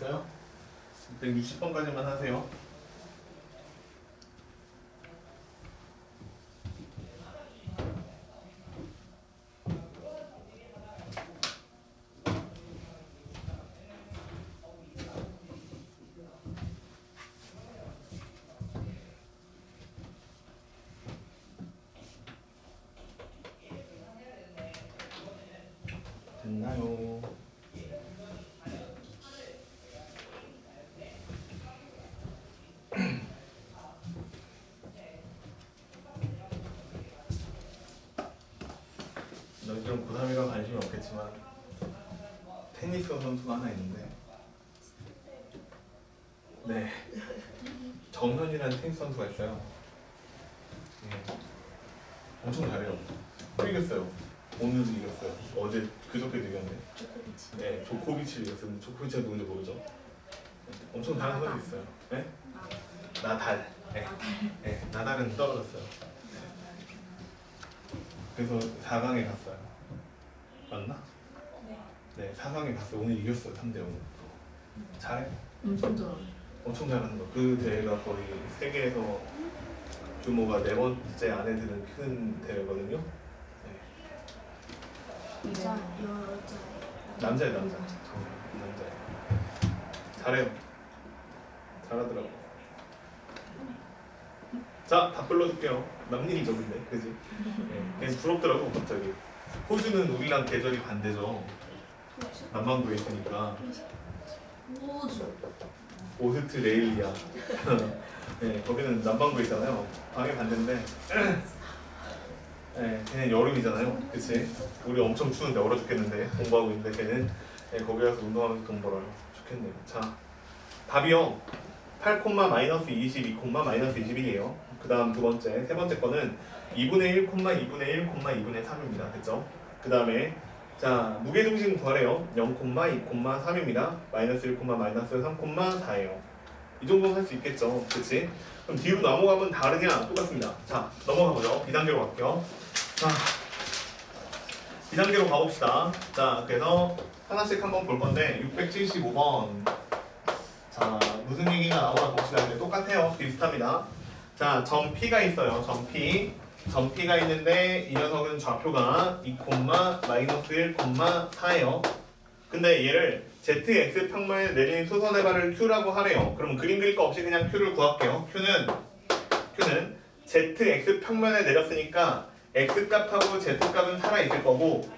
됐어요? 160번까지만 하세요. 됐나요? 너희들은 고3이라 관심이 없겠지만 테니스 선수가 하나 있는데 네 정현이라는 테니스 선수가 있어요. 네. 엄청 잘해요. 또 이겼어요. 오늘도 이겼어요. 어제 그저께도 이겼네. 조코비치. 네, 조코비치를 이겼어요. 근데 조코비치가 누군지 모르죠? 네, 엄청 잘하는 선수 있어요. 네? 나달. 네. 네, 나달은 떨어졌어요. 그래서 4강에 갔어요. 맞나? 네, 4강에 갔어요. 오늘 이겼어요. 3대0. 잘해. 엄청 좋아. 엄청 잘하는 거. 그 대회가 거의 세계에서 규모가 4번째 안에 드는 큰 대회거든요. 여자. 남자예요, 남자. 남자예요. 잘해요. 잘하더라고. 자, 다 불러줄게요. 남일이죠, 근데, 그지? 네, 그냥 부럽더라고, 갑자기. 호주는 우리랑 계절이 반대죠. 남반구에 있으니까. 호주. 오스트레일리아. 네, 거기는 남반구에 있잖아요. 방에 반대인데. 네, 걔는 여름이잖아요. 그치? 우리 엄청 추운데 얼어 죽겠는데 공부하고 있는데 걔는 네, 거기 가서 운동하면서 돈 벌어요. 좋겠네요. 자, 답이요. 8, 마이너스 22, 마이너스 21이에요. 그 다음 두 번째, 세 번째 거는 2분의 1, 2분의 1, 2분의 3입니다. 됐죠? 그 다음에 자, 무게중심 구하래요. 0, 2, 3입니다. 마이너스 1, 마이너스 3, 4예요. 이 정도는 할 수 있겠죠. 그치? 그럼 뒤로 넘어가면 다르냐? 똑같습니다. 자, 넘어가 보죠. B단계로 갈게요. 자, B단계로 가봅시다. 자, 그래서 하나씩 한번 볼 건데 675번. 자, 무슨 얘기가 나오나 봅시다. 근데 똑같아요. 비슷합니다. 자, 점 P가 있어요. 점 P. 점 P가 있는데 이 녀석은 좌표가 2, 마이너스 1, 4예요. 근데 얘를 ZX 평면에 내린 수선의 발을 Q라고 하래요. 그럼 그림 그릴 거 없이 그냥 Q를 구할게요. Q는 ZX 평면에 내렸으니까 X 값하고 Z 값은 살아있을 거고,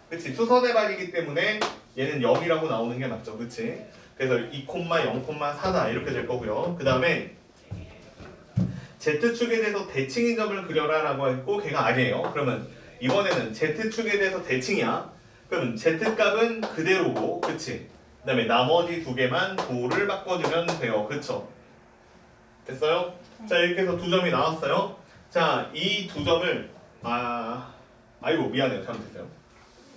그치? 수선의 발이기 때문에 얘는 0이라고 나오는 게 맞죠. 그치? 그래서 2, 0, 4다 이렇게 될 거고요. 그 다음에 Z축에 대해서 대칭인 점을 그려라 라고 했고 걔가 아니에요. 그러면 이번에는 Z축에 대해서 대칭이야. 그럼 Z값은 그대로고, 그치? 그 다음에 나머지 두 개만 도를 바꿔주면 돼요. 그쵸? 됐어요? 자, 이렇게 해서 두 점이 나왔어요. 자, 이 두 점을 아이고 미안해요. 잘못했어요.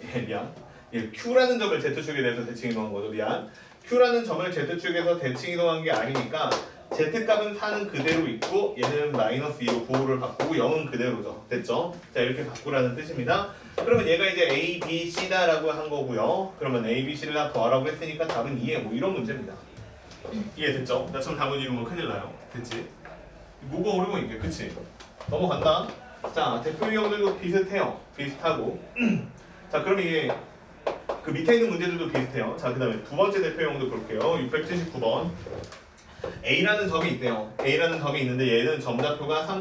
예, 미안. 예, Q라는 점을 Z축에 대해서 대칭 이동한 거죠. 미안. Q라는 점을 Z축에서 대칭 이동한 게 아니니까 Z값은 4는 그대로 있고 얘는 마이너스 2로 부호를 바꾸고 0은 그대로죠. 됐죠? 자, 이렇게 바꾸라는 뜻입니다. 그러면 얘가 이제 A, B, C다 라고 한 거고요. 그러면 A, B, C를 다 더하라고 했으니까 답은 2에 뭐 이런 문제입니다. 이해됐죠? 나처럼 답은 이루면 큰일 나요. 됐지? 뭐가 어려워 이게, 그치? 넘어간다. 자, 대표 유형들도 비슷해요. 비슷하고. 자, 그럼 이게 그 밑에 있는 문제들도 비슷해요. 자, 그 다음에 두 번째 대표 유형도 볼게요. 679번. A라는 점이 있대요. A라는 점이 있는데 얘는 점좌표가 3,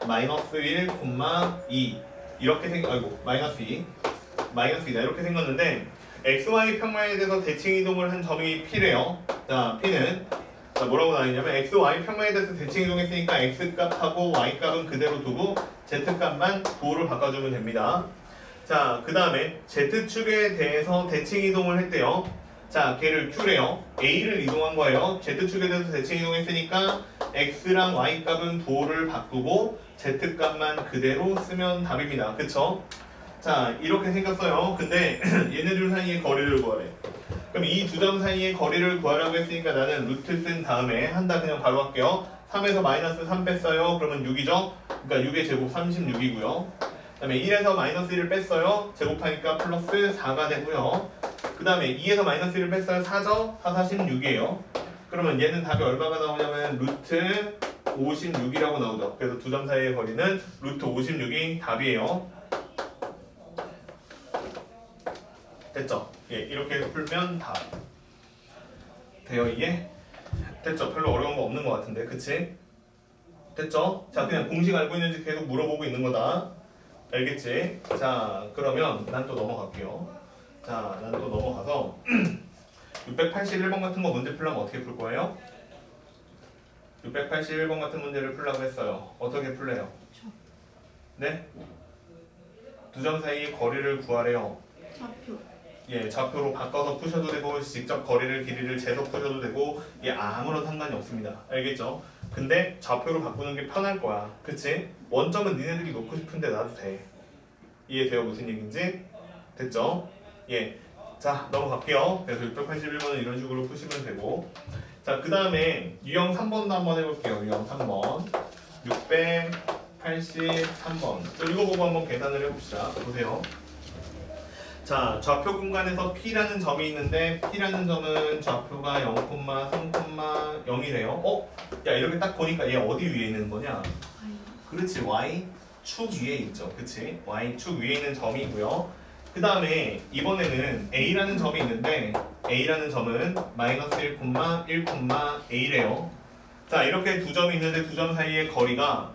마이너스 1, 2 이렇게 마이너스 2다 이렇게 생겼는데 XY 평면에 대해서 대칭 이동을 한 점이 P래요. 자, P는 자, 뭐라고 나왔냐면 XY 평면에 대해서 대칭 이동했으니까 X값하고 Y값은 그대로 두고 Z값만 부호를 바꿔주면 됩니다. 자, 그 다음에 Z축에 대해서 대칭 이동을 했대요. 자, 걔를 Q래요. A를 이동한 거예요. Z축에 대해서 대칭 이동했으니까 X랑 Y값은 부호를 바꾸고 Z값만 그대로 쓰면 답입니다. 그쵸? 자, 이렇게 생겼어요. 근데 얘네들 사이의 거리를 구하래. 그럼 이 두 점 사이의 거리를 구하라고 했으니까 나는 루트 쓴 다음에 한다 그냥 바로 할게요. 3에서 마이너스 3 뺐어요. 그러면 6이죠? 그러니까 6의 제곱 36이고요. 그 다음에 1에서 마이너스 1을 뺐어요. 제곱하니까 플러스 4가 되고요. 그 그 다음에 2에서 마이너스 1을 뺐어요. 4죠? 4, 4, 16이에요. 그러면 얘는 답이 얼마가 나오냐면 루트 56이라고 나오죠. 그래서 두 점 사이의 거리는 루트 56이 답이에요. 됐죠? 예, 이렇게 풀면 답. 돼요 이게? 됐죠? 별로 어려운 거 없는 것 같은데, 그치? 됐죠? 자, 그냥 공식 알고 있는지 계속 물어보고 있는 거다. 알겠지? 자, 그러면 난 또 넘어갈게요. 자, 난 또 넘어가서 681번 같은 거 문제 풀려면 어떻게 풀 거예요? 681번 같은 문제를 풀려고 했어요. 어떻게 풀래요? 네? 두 점 사이의 거리를 구하래요. 좌표. 예, 좌표로 바꿔서 푸셔도 되고 직접 거리를 길이를 재서 푸셔도 되고 예, 아무런 상관이 없습니다. 알겠죠? 근데 좌표로 바꾸는 게 편할 거야. 그치? 원점은 니네들이 놓고 싶은데 놔도 돼. 이해돼요? 무슨 얘기인지? 됐죠? 예. 자, 넘어갈게요. 그래서 681번은 이런 식으로 푸시면 되고. 자, 그 다음에 유형 3번도 한번 해볼게요. 유형 3번. 683번. 또 이거 보고 한번 계산을 해봅시다. 보세요. 자, 좌표 공간에서 P라는 점이 있는데 P라는 점은 좌표가 0,3,0이래요. 어? 야, 이렇게 딱 보니까 얘 어디 위에 있는 거냐? 그렇지, Y축 위에 있죠. 그치? Y축 위에 있는 점이고요. 그 다음에 이번에는 A라는 점이 있는데 A라는 점은 마이너스 1,1,A래요. 자, 이렇게 두 점이 있는데 두 점 사이의 거리가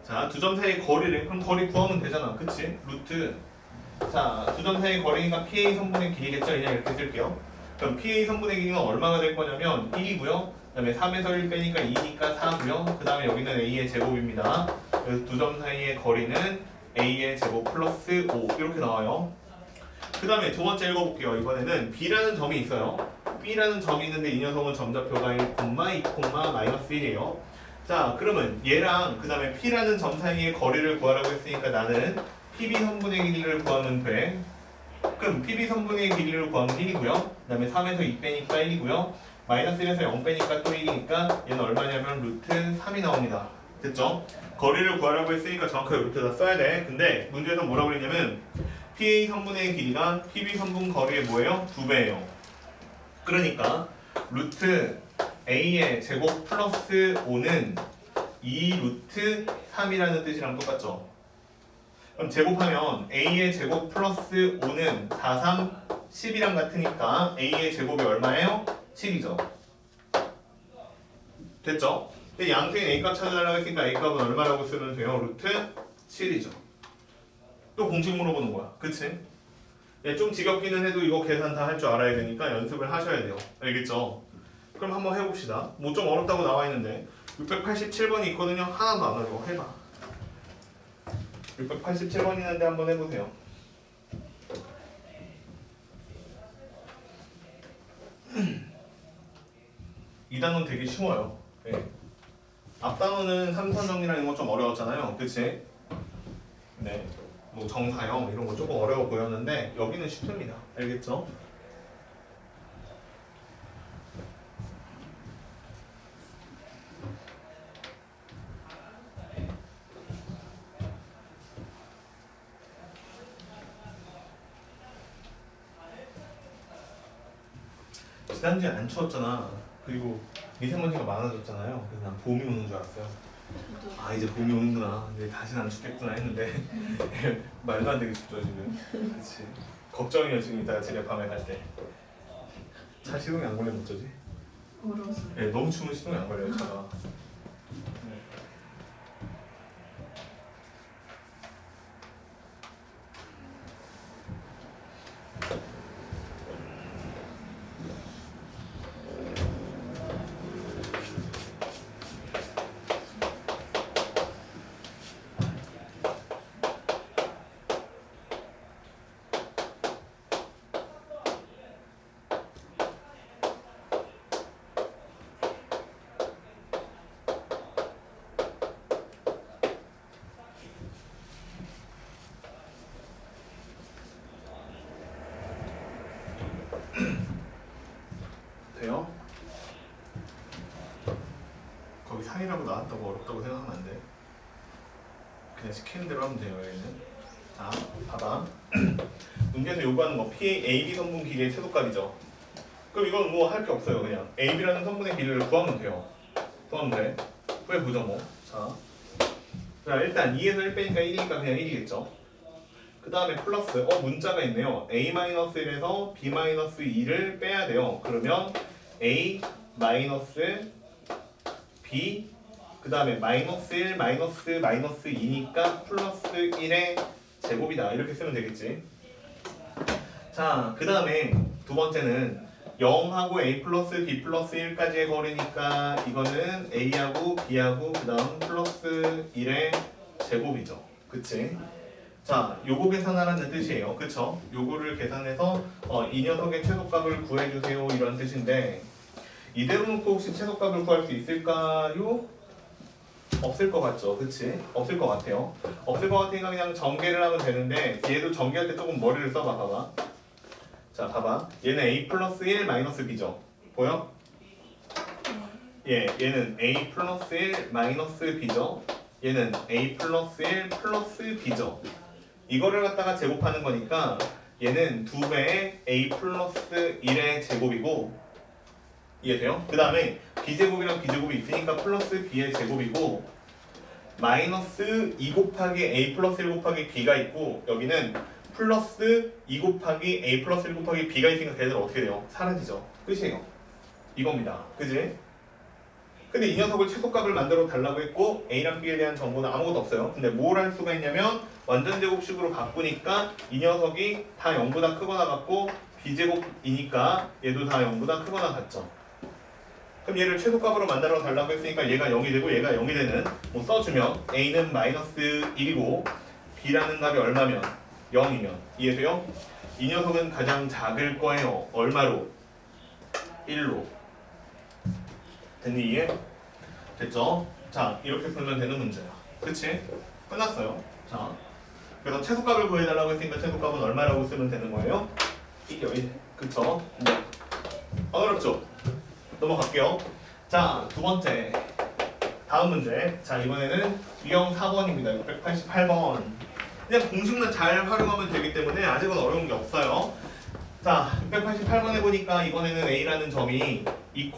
자, 두 점 사이의 거리를 그럼 거리 구하면 되잖아. 그치? 루트 자, 두 점 사이의 거리니까 PA 선분의 길이겠죠? 그냥 이렇게 쓸게요. 그럼 PA 선분의 길이는 얼마가 될 거냐면 1이고요. 그 다음에 3에서 1 빼니까 2니까 4고요. 그 다음에 여기는 A의 제곱입니다. 그래서 두 점 사이의 거리는 A의 제곱 플러스 5 이렇게 나와요. 그 다음에 두 번째 읽어볼게요. 이번에는 B라는 점이 있어요. B라는 점이 있는데 이 녀석은 점좌표가 1, 2, 마이너스 1이에요. 자, 그러면 얘랑 그 다음에 P라는 점 사이의 거리를 구하라고 했으니까 나는 PB 선분의 길이를 구하면 돼. 그럼 PB 선분의 길이를 구하면 1이고요. 그 다음에 3에서 2 빼니까 1이고요. 마이너스 1에서 0 빼니까 또 1이니까 얘는 얼마냐면 루트 3이 나옵니다. 됐죠? 거리를 구하라고 했으니까 정확하게 루트에다 써야 돼. 근데 문제에서 뭐라고 그랬냐면 PA 선분의 길이가 PB 선분 거리의 뭐예요? 2배예요. 그러니까 루트 A의 제곱 플러스 5는 2 루트 3이라는 뜻이랑 똑같죠? 그럼 제곱하면 A의 제곱 플러스 5는 4, 3, 10이랑 같으니까 A의 제곱이 얼마예요? 7이죠. 됐죠? 근데 양수인 A값 찾아달라고 했으니까 A값은 얼마라고 쓰면 돼요? 루트 7이죠. 또 공식 물어보는 거야. 그치? 예, 좀 지겹기는 해도 이거 계산 다 할 줄 알아야 되니까 연습을 하셔야 돼요. 알겠죠? 그럼 한번 해봅시다. 뭐 좀 어렵다고 나와 있는데 687번이 있거든요. 하나도 안 어려워. 해봐. 687번 있는데 한번 해보세요. 이 단어는 되게 쉬워요. 네. 앞 단어는 삼선 정리랑 이런 거 좀 어려웠잖아요. 그치? 네. 뭐 정사형 이런 거 조금 어려워 보였는데 여기는 쉽습니다. 알겠죠? 지난주에 안 추웠잖아. 그리고 미세먼지가 많아졌잖아요. 그래서 난 봄이 오는 줄 알았어요. 저도. 아, 이제 봄이 오는구나. 이제 다시는 안 춥겠구나 했는데 말도 안 되게 춥죠 지금. 그렇지. 걱정이에요 지금 이따 집에 밤에 갈 때. 차 시동이 안 걸리면 어쩌지? 얼어서. 네, 너무 추우면 시동이 안 걸려요 차가. 돼요? 거기 상이라고 나왔다고 어렵다고 생각하면 안 돼. 그냥 시키는 대로 하면 돼요 얘는. 자, 봐봐. 문제에서 요구하는 거 PAB 성분 길이의 최소값이죠. 그럼 이건 뭐 할 게 없어요. 그냥 AB라는 성분의 길이를 구하면 돼요. 구하면 돼. 왜 보죠 뭐. 자, 일단 2에서 1 빼니까 1이니까 그냥 1이겠죠. 그 다음에 플러스 문자가 있네요. A-1에서 B-2를 빼야 돼요. 그러면 A 마이너스 B 그 다음에 마이너스 1 마이너스 2니까 플러스 1의 제곱이다. 이렇게 쓰면 되겠지. 자, 그 다음에 두 번째는 0하고 A 플러스 B 플러스 1까지의 거리니까 이거는 A하고 B하고 그 다음 플러스 1의 제곱이죠. 그치? 자, 요거 계산하라는 뜻이에요. 그쵸? 요거를 계산해서 이 녀석의 최소값을 구해주세요. 이런 뜻인데 이대로 놓고 혹시 최소값을 구할 수 있을까요? 없을 것 같죠? 그치? 없을 것 같아요. 없을 것 같으니까 그냥 전개를 하면 되는데 얘도 전개할 때 조금 머리를 써봐. 봐봐. 자, 봐봐. 얘는 A 플러스 1 마이너스 B죠? 보여? 얘는 A 플러스 1 마이너스 B죠? 얘는 A 플러스 1 플러스 B죠? 이거를 갖다가 제곱하는 거니까 얘는 2배의 A 플러스 1의 제곱이고 이해돼요? 그 다음에 B제곱이랑 B제곱이 있으니까 플러스 B의 제곱이고 마이너스 2 곱하기 A 플러스 1 곱하기 B가 있고 여기는 플러스 2 곱하기 A 플러스 1 곱하기 B가 있으니까 걔들 어떻게 돼요? 사라지죠. 끝이에요. 이겁니다. 그지? 근데 이 녀석을 최소값을 만들어 달라고 했고 A랑 B에 대한 정보는 아무것도 없어요. 근데 뭘 할 수가 있냐면 완전 제곱식으로 바꾸니까 이 녀석이 다 0보다 크거나 같고 B제곱이니까 얘도 다 0보다 크거나 같죠. 그럼 얘를 최소값으로 만들어 달라고 했으니까 얘가 0이 되고 얘가 0이 되는 뭐 써주면 A는 마이너스 1이고 B라는 값이 얼마면? 0이면 이해돼요? 이 녀석은 가장 작을 거예요. 얼마로? 1로. 됐니 이해? 됐죠? 자, 이렇게 풀면 되는 문제야. 그치? 끝났어요. 자, 그래서 최소값을 구해달라고 했으니까 최소값은 얼마라고 쓰면 되는 거예요? 이게 그쵸? 네. 어렵죠? 넘어갈게요. 자, 두 번째. 다음 문제. 자, 이번에는 유형 4번입니다. 688번. 그냥 공식만 잘 활용하면 되기 때문에 아직은 어려운 게 없어요. 자, 688번에 보니까 이번에는 A라는 점이 2,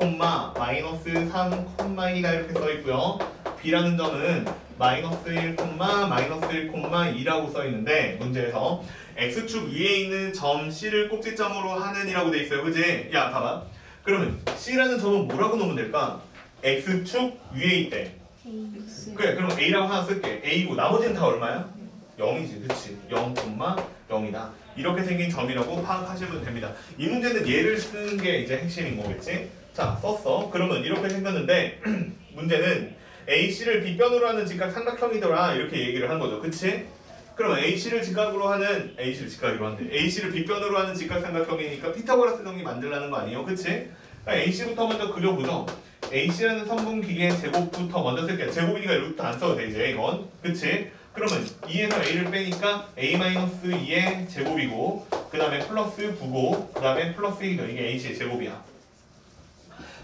마이너스 3, 2가 이렇게 써있고요. B라는 점은 마이너스 1, 마이너스 1, 2라고 써있는데 문제에서 X축 위에 있는 점 C를 꼭지점으로 하는 이라고 돼 있어요. 그지? 야, 봐봐. 그러면 C라는 점은 뭐라고 놓으면 될까? X축 위에 있대. 그래, 그럼 A라고 하나 쓸게. A고 나머지는 다 얼마야? 0이지, 그치? 0,0이다. 이렇게 생긴 점이라고 파악하시면 됩니다. 이 문제는 얘를 쓰는 게 이제 핵심인 거겠지? 자, 썼어. 그러면 이렇게 생겼는데 문제는 AC를 빗변으로 하는 직각 삼각형이더라 이렇게 얘기를 한 거죠. 그치? 그러면 AC를 직각으로 하는 직각으로 한대. AC를 빗변으로 하는 직각 삼각형이니까 피타고라스 정리 만들라는 거 아니에요? 그치? AC부터 먼저 그려보죠. AC라는 성분 기계의 제곱부터 먼저 쓸게요. 제곱이니까 루트 안 써도 돼 이제 이건. 그치? 그러면 2에서 A를 빼니까 A-2의 제곱이고 그 다음에 플러스 9고 그 다음에 플러스 1이죠. 이게 H의 제곱이야.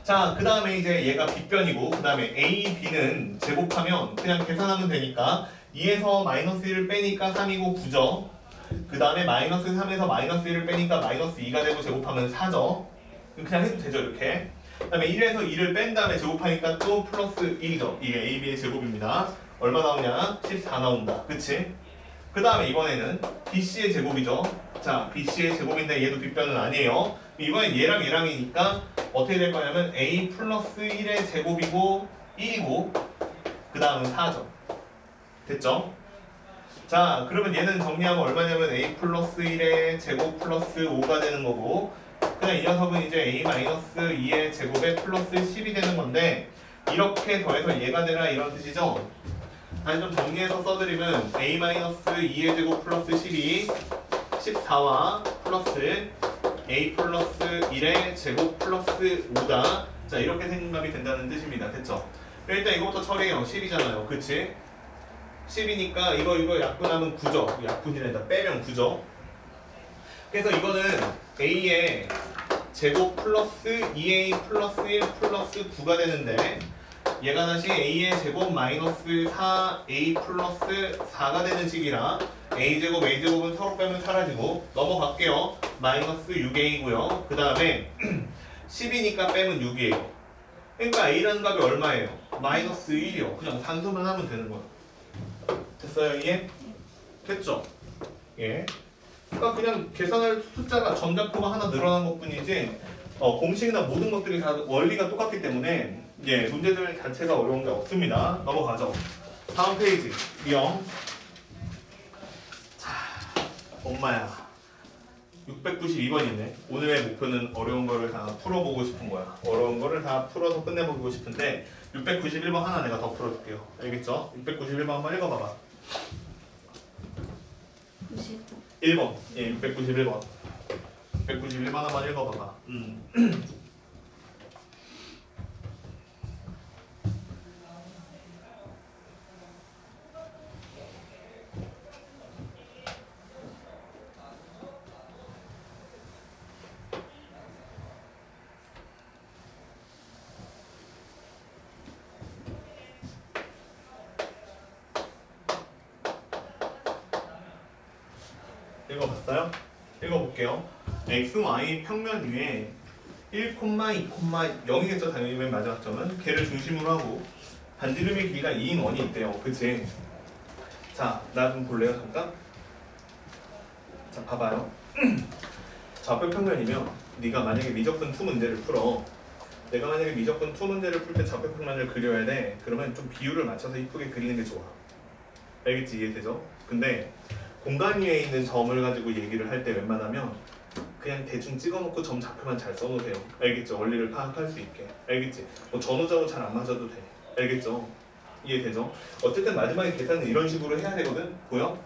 자, 그 다음에 이제 얘가 빗변이고 그 다음에 A, B는 제곱하면 그냥 계산하면 되니까 2에서 마이너스 1을 빼니까 3이고 9죠. 그 다음에 마이너스 3에서 마이너스 1을 빼니까 마이너스 2가 되고 제곱하면 4죠. 그냥 해도 되죠 이렇게. 그 다음에 1에서 2를 뺀 다음에 제곱하니까 또 플러스 1이죠. 이게 A, B의 제곱입니다. 얼마 나오냐? 14 나온다. 그치? 그 다음에 이번에는 BC의 제곱이죠. 자, BC의 제곱인데 얘도 빗변은 아니에요. 이번엔 얘랑 얘랑이니까 어떻게 될 거냐면 A 플러스 1의 제곱이고 1이고 그 다음은 4죠. 됐죠? 자, 그러면 얘는 정리하면 얼마냐면 A 플러스 1의 제곱 플러스 5가 되는 거고 그냥 이 녀석은 이제 A-2의 제곱에 플러스 10이 되는 건데 이렇게 더해서 얘가 되라 이런 뜻이죠? 다시 좀 정리해서 써드리면 A-2의 제곱 플러스 12 14와 플러스 A 플러스 1의 제곱 플러스 5다. 자, 이렇게 생각이 된다는 뜻입니다. 됐죠? 일단 이거부터 처리해요. 10이잖아요. 그치? 10이니까 이거 약분하면 9죠. 약분이란다. 빼면 9죠. 그래서 이거는 A의 제곱 플러스 2A 플러스 1 플러스 9가 되는데 얘가 다시 a의 제곱 마이너스 4a 플러스 4가 되는 식이라 a제곱 a제곱은 서로 빼면 사라지고 넘어갈게요. 마이너스 6a고요. 그 다음에 10이니까 빼면 6이에요. 그러니까 a라는 값이 얼마예요? 마이너스 1이요. 그냥 단수만 하면 되는 거야. 됐어요 이해? 됐죠? 예. 그러니까 그냥 계산할 숫자가 전자표가 하나 늘어난 것뿐이지 공식이나 모든 것들이 다 원리가 똑같기 때문에 예, 문제들 자체가 어려운 게 없습니다. 넘어가죠. 다음 페이지 미영. 자, 엄마야 692번이네. 오늘의 목표는 어려운 거를 다 풀어보고 싶은 거야. 어려운 거를 다 풀어서 끝내보고 싶은데 691번 하나 내가 더 풀어줄게요. 알겠죠? 691번 한번 읽어봐봐. 1번. 예, 691번. 691번 한번 읽어봐봐. 읽어봤어요? 읽어볼게요. x, y 평면 위에 1, 2, 0이겠죠? 당연히 맨 마지막 점은 걔를 중심으로 하고 반지름의 길이가 2인 원이 있대요. 그치? 자, 나 좀 볼래요? 잠깐? 자, 봐봐요. 좌표 평면이면 네가 만약에 미적분 2 문제를 풀어. 내가 만약에 미적분 2 문제를 풀 때 좌표 평면을 그려야 돼. 그러면 좀 비율을 맞춰서 이쁘게 그리는 게 좋아. 알겠지? 이해되죠? 근데 공간 위에 있는 점을 가지고 얘기를 할 때 웬만하면 그냥 대충 찍어놓고 점 좌표만 잘 써놓으세요. 알겠죠? 원리를 파악할 수 있게. 알겠지? 뭐 전후좌우 잘 안 맞아도 돼. 알겠죠? 이해되죠? 어쨌든 마지막에 계산은 이런 식으로 해야 되거든? 보여?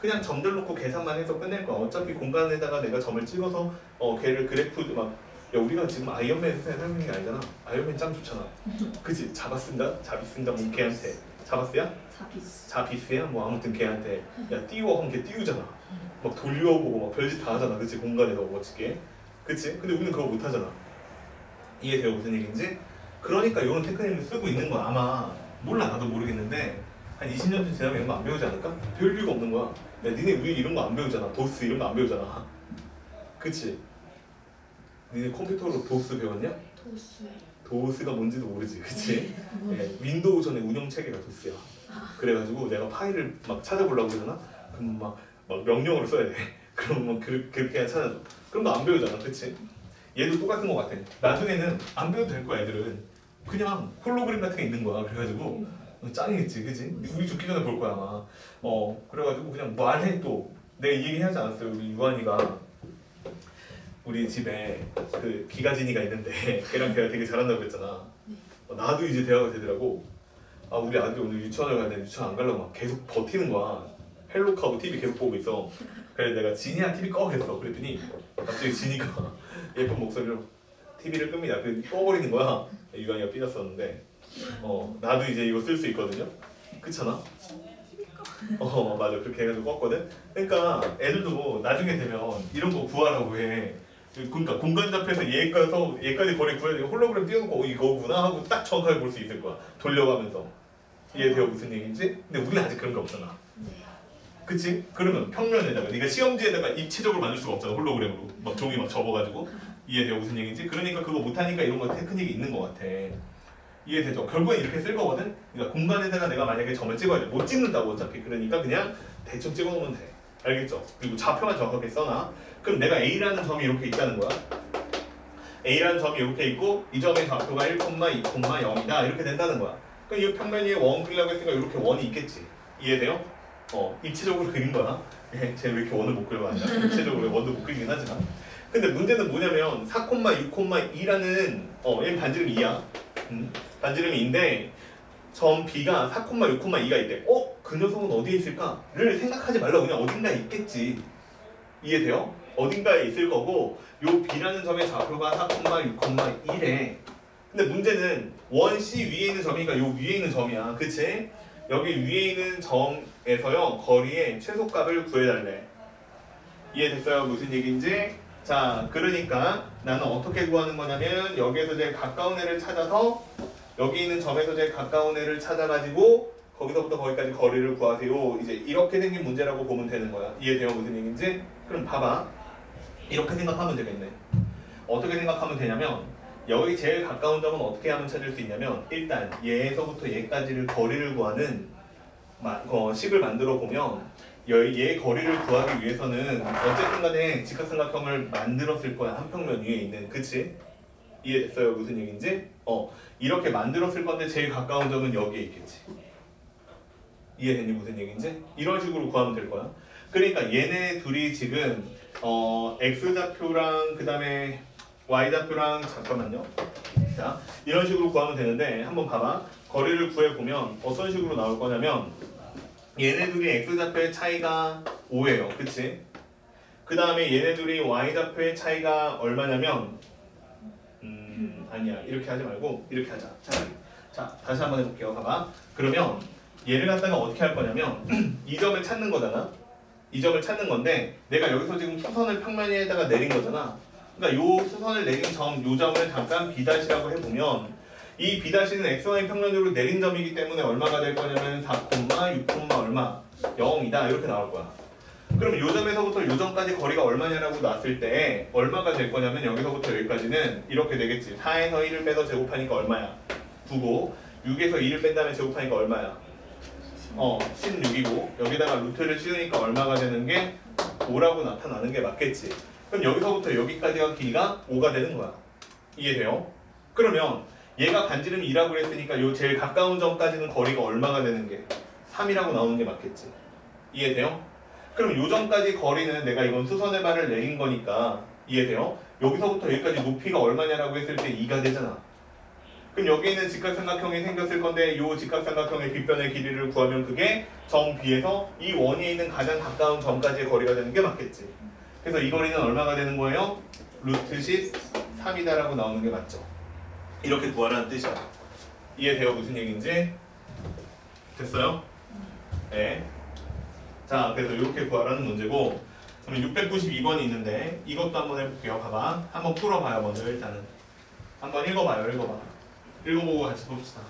그냥 점들 놓고 계산만 해서 끝낼 거야. 어차피 공간에다가 내가 점을 찍어서 걔를 그래프 막 야, 우리가 지금 아이언맨 사용하는 게 아니잖아. 아이언맨 짱 좋잖아. 그치? 잡았습니다. 잡있습니다. 뭐 걔한테. 잡았어야? 자비스야? 뭐 아무튼 걔한테 야 띄워 하면 걔 띄우잖아. 막 돌려보고 막 별짓 다 하잖아. 그치? 공간에서 멋지게. 그치? 근데 우리는 그거 못 하잖아. 이해돼요? 무슨 얘기인지? 그러니까 이런 테크닉을 쓰고 있는 거야. 아마 몰라 나도 모르겠는데 한 20년 지나면 이런 거 안 배우지 않을까? 배울 이유가 없는 거야. 야 니네 우리 이런 거 안 배우잖아. 도스 이런 거 안 배우잖아. 그치? 니네 컴퓨터로 도스 배웠냐? 도스가 뭔지도 모르지. 그치? 네, 윈도우 전에 운영체계가 도스야. 그래가지고 내가 파일을 막 찾아보려고 그러잖아? 그럼 막 명령어를 써야 돼. 그럼 막 그렇게 찾아줘. 그럼 너 안 배우잖아. 그치? 얘도 똑같은 거 같아. 나중에는 안 배워도 될 거야 애들은. 그냥 홀로그램 같은 게 있는 거야. 그래가지고 짱이겠지. 그치? 우리 죽기 전에 볼 거야 아마. 그래가지고 그냥 말해 또. 내가 이 얘기 하지 않았어요. 우리 유한이가 우리 집에 그 기가진이가 있는데 걔랑 걔가 되게 잘한다고 그랬잖아. 나도 이제 대화가 되더라고. 아 우리 아들이 오늘 유치원을 가는데 유치원 안 가려고 막 계속 버티는 거야. 헬로카고 TV 계속 보고 있어. 그래서 내가 진이야 TV 꺼 그랬어. 그랬더니 갑자기 진이가 예쁜 목소리로 TV를 끕니다. 그래서 꺼버리는 거야. 유한이가 삐졌었는데 나도 이제 이거 쓸 수 있거든요. 그렇잖아? 맞아. 그렇게 해가지고 껐거든. 그러니까 애들도 나중에 되면 이런 거 구하라고 해. 그러니까 공간 잡혀서 얘까지 거리 구해야 되고 홀로그램 띄워놓고 이거구나 하고 딱 정확하게 볼 수 있을 거야. 돌려가면서. 이해돼요 무슨 얘기인지? 근데 우리는 아직 그런 게 없잖아. 그치? 그러면 평면에다가 네가 시험지에다가 입체적으로 만들 수가 없잖아. 홀로그램으로 막 종이 막 접어가지고. 이해돼요 무슨 얘기인지? 그러니까 그거 못하니까 이런 거 테크닉이 있는 거 같아. 이해되죠? 결국엔 이렇게 쓸 거거든? 그러니까 공간에다가 내가 만약에 점을 찍어야 돼. 못 찍는다고 어차피. 그러니까 그냥 대충 찍어놓으면 돼. 알겠죠? 그리고 좌표만 정확하게 써놔. 그럼 내가 A라는 점이 이렇게 있다는 거야. A라는 점이 이렇게 있고 이 점의 좌표가 1, 2, 0이다. 이렇게 된다는 거야. 그럼 이 평면 위에 원 그리려고 했으니까 이렇게 원이 있겠지. 이해돼요? 입체적으로 그린 거야. 쟤 왜 이렇게 원을 못 그려가냐. 입체적으로 원도 못 그리긴 하지만. 근데 문제는 뭐냐면 4,6,2라는 얘 반지름이 2야. 반지름이 2인데 점 B가 4,6,2가 있대. 그 녀석은 어디에 있을까?를 생각하지 말라고. 그냥 어딘가에 있겠지. 이해돼요? 어딘가에 있을 거고 요 B라는 점의 좌표가 4,6,1에 근데 문제는 원 C 위에 있는 점이니까 요 위에 있는 점이야. 그치? 여기 위에 있는 점에서요 거리의 최소값을 구해달래. 이해됐어요? 무슨 얘기인지? 자, 그러니까 나는 어떻게 구하는 거냐면 여기에서 이제 가까운 애를 찾아서 여기 있는 점에서 제일 가까운 애를 찾아가지고 거기서부터 거기까지 거리를 구하세요. 이제 이렇게 생긴 문제라고 보면 되는 거야. 이해돼요? 무슨 얘기인지? 그럼 봐봐. 이렇게 생각하면 되겠네. 어떻게 생각하면 되냐면 여기 제일 가까운 점은 어떻게 하면 찾을 수 있냐면 일단 얘에서부터 얘까지를 거리를 구하는 식을 만들어 보면 얘 거리를 구하기 위해서는 어쨌든 간에 직각삼각형을 만들었을 거야. 한 평면 위에 있는. 그치? 이해됐어요? 무슨 얘기인지? 이렇게 만들었을 건데 제일 가까운 점은 여기에 있겠지. 이해됐니? 무슨 얘기인지? 이런 식으로 구하면 될 거야. 그러니까 얘네 둘이 지금 X좌표랑 그 다음에 Y좌표랑 잠깐만요. 자, 이런 식으로 구하면 되는데 한번 봐봐. 거리를 구해보면 어떤 식으로 나올 거냐면 얘네 둘이 X좌표의 차이가 5예요. 그치? 그 다음에 얘네 둘이 Y좌표의 차이가 얼마냐면 아니야. 이렇게 하지 말고 이렇게 하자. 자, 다시 한번 해볼게요. 봐봐. 그러면 얘를 갖다가 어떻게 할 거냐면 이 점을 찾는 거잖아. 이 점을 찾는 건데 내가 여기서 지금 수선을 평면 위에다가 내린 거잖아. 그러니까 요 수선을 내린 점, 요 점을 잠깐 B'라고 해보면 이 B'는 XY 평면으로 내린 점이기 때문에 얼마가 될 거냐면 4, 6, 얼마 0이다 이렇게 나올 거야. 그럼 요 점에서부터 요 점까지 거리가 얼마냐라고 놨을 때 얼마가 될 거냐면 여기서부터 여기까지는 이렇게 되겠지. 4에서 1을 빼서 제곱하니까 얼마야? 9고 6에서 2를 뺀 다음에 제곱하니까 얼마야? 16이고 여기다가 루트를 씌우니까 얼마가 되는 게 5라고 나타나는 게 맞겠지. 그럼 여기서부터 여기까지가 길이가 5가 되는 거야. 이해돼요? 그러면 얘가 반지름이 2라고 했으니까 요 제일 가까운 점까지는 거리가 얼마가 되는 게 3이라고 나오는 게 맞겠지. 이해돼요? 그럼 요 점까지 거리는 내가 이건 수선의 발을 내린 거니까 이해돼요? 여기서부터 여기까지 높이가 얼마냐라고 했을 때 2가 되잖아. 그럼 여기 있는 직각삼각형이 생겼을 건데 이 직각삼각형의 빗변의 길이를 구하면 그게 점 B에서 이 원에 있는 가장 가까운 점까지의 거리가 되는 게 맞겠지. 그래서 이 거리는 얼마가 되는 거예요? 루트 13이다라고 나오는 게 맞죠. 이렇게 구하라는 뜻이야. 이해돼요? 무슨 얘기인지? 됐어요? 네. 자, 그래서 이렇게 구하라는 문제고 그럼 692번이 있는데 이것도 한번 해볼게요. 봐봐. 한번 풀어봐요. 먼저 일단은. 한번 읽어봐요. 읽어보고 같이 봅시다.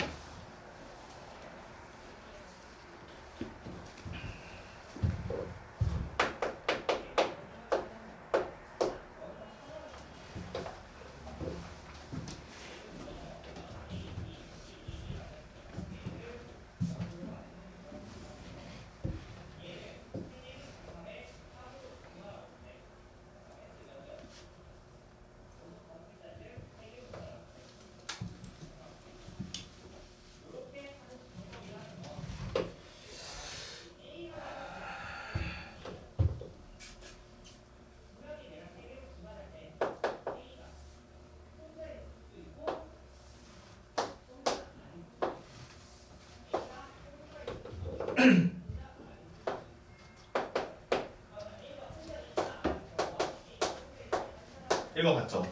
읽어봤죠?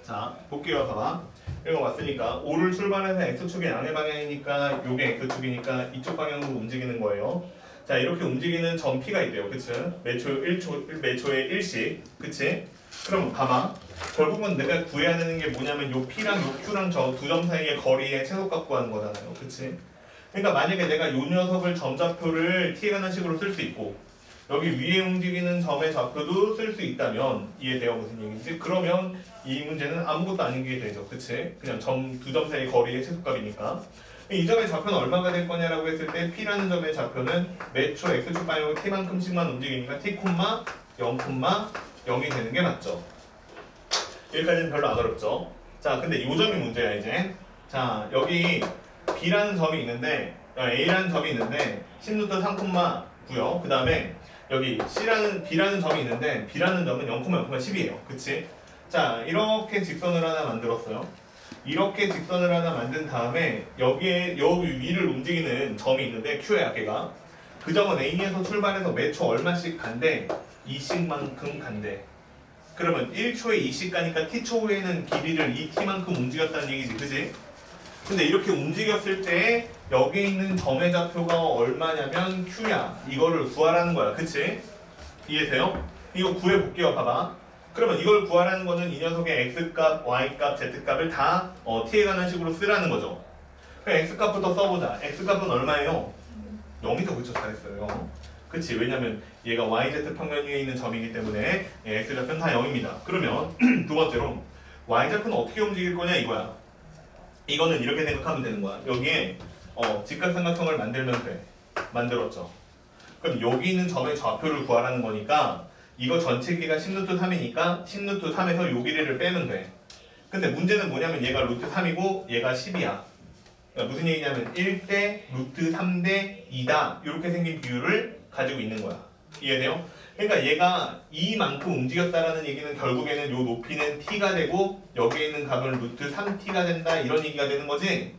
자, 볼게요. 봐봐. 읽어봤으니까 5를 출발해서 X축의 양의 방향이니까 요게 X축이니까 이쪽 방향으로 움직이는 거예요. 자, 이렇게 움직이는 점 P가 있대요. 그치? 매초에 일씩. 그치? 그럼 봐봐. 결국은 내가 구해야 되는 게 뭐냐면 요 P랑 요 Q랑 저 두 점 사이의 거리의 최소값 구하는 거잖아요. 그치? 그러니까 만약에 내가 요 녀석을 점좌표를 T라는 식으로 쓸 수 있고 여기 위에 움직이는 점의 좌표도 쓸 수 있다면 이해돼요? 무슨 얘기인지? 그러면 이 문제는 아무것도 아닌 게 되죠. 그치? 그냥 두 점 사이의 거리의 최소값이니까 이 점의 좌표는 얼마가 될 거냐라고 했을 때 P라는 점의 좌표는 매초 X축 방향으로 T만큼씩만 움직이니까 T, 0,0이 되는 게 맞죠. 여기까지는 별로 안 어렵죠. 자, 근데 이 점이 문제야 이제. 자, 여기 B라는 점이 있는데 A라는 점이 있는데 10루트 3,9요. 그 다음에 여기 B라는 점이 있는데 B라는 점은 0,0,10이에요. 그치? 자, 이렇게 직선을 하나 만들었어요. 이렇게 직선을 하나 만든 다음에 여기 위를 움직이는 점이 있는데 Q야 걔가. 그 점은 A에서 출발해서 매초 얼마씩 간대? 2씩만큼 간대. 그러면 1초에 2씩 가니까 T초 후에는 길이를 2T만큼 움직였다는 얘기지. 그치? 근데 이렇게 움직였을 때 여기 있는 점의 좌표가 얼마냐면 Q야. 이거를 구하라는 거야. 그치? 이해돼요? 이거 구해볼게요. 봐봐. 그러면 이걸 구하라는 거는 이 녀석의 x값, y값, z값을 다 t에 관한 식으로 쓰라는 거죠. 그럼 x값부터 써보자. x값은 얼마예요? 0이죠. 그쵸? 잘했어요. 그치? 왜냐면 얘가 yz 평면 위에 있는 점이기 때문에 x좌표는 다 0입니다. 그러면 두 번째로 y좌표는 어떻게 움직일 거냐 이거야. 이거는 이렇게 생각하면 되는 거야. 여기에 직각삼각형을 만들면 돼. 만들었죠. 그럼 여기 있는 점의 좌표를 구하라는 거니까 이거 전체 길이가 10루트 3이니까 10루트 3에서 요 길이를 빼면 돼. 근데 문제는 뭐냐면 얘가 루트 3이고 얘가 10이야. 그러니까 무슨 얘기냐면 1대 루트 3대 2다. 이렇게 생긴 비율을 가지고 있는 거야. 이해돼요? 그러니까 얘가 이만큼 움직였다라는 얘기는 결국에는 요 높이는 t가 되고 여기에 있는 값은 루트 3t가 된다. 이런 얘기가 되는 거지.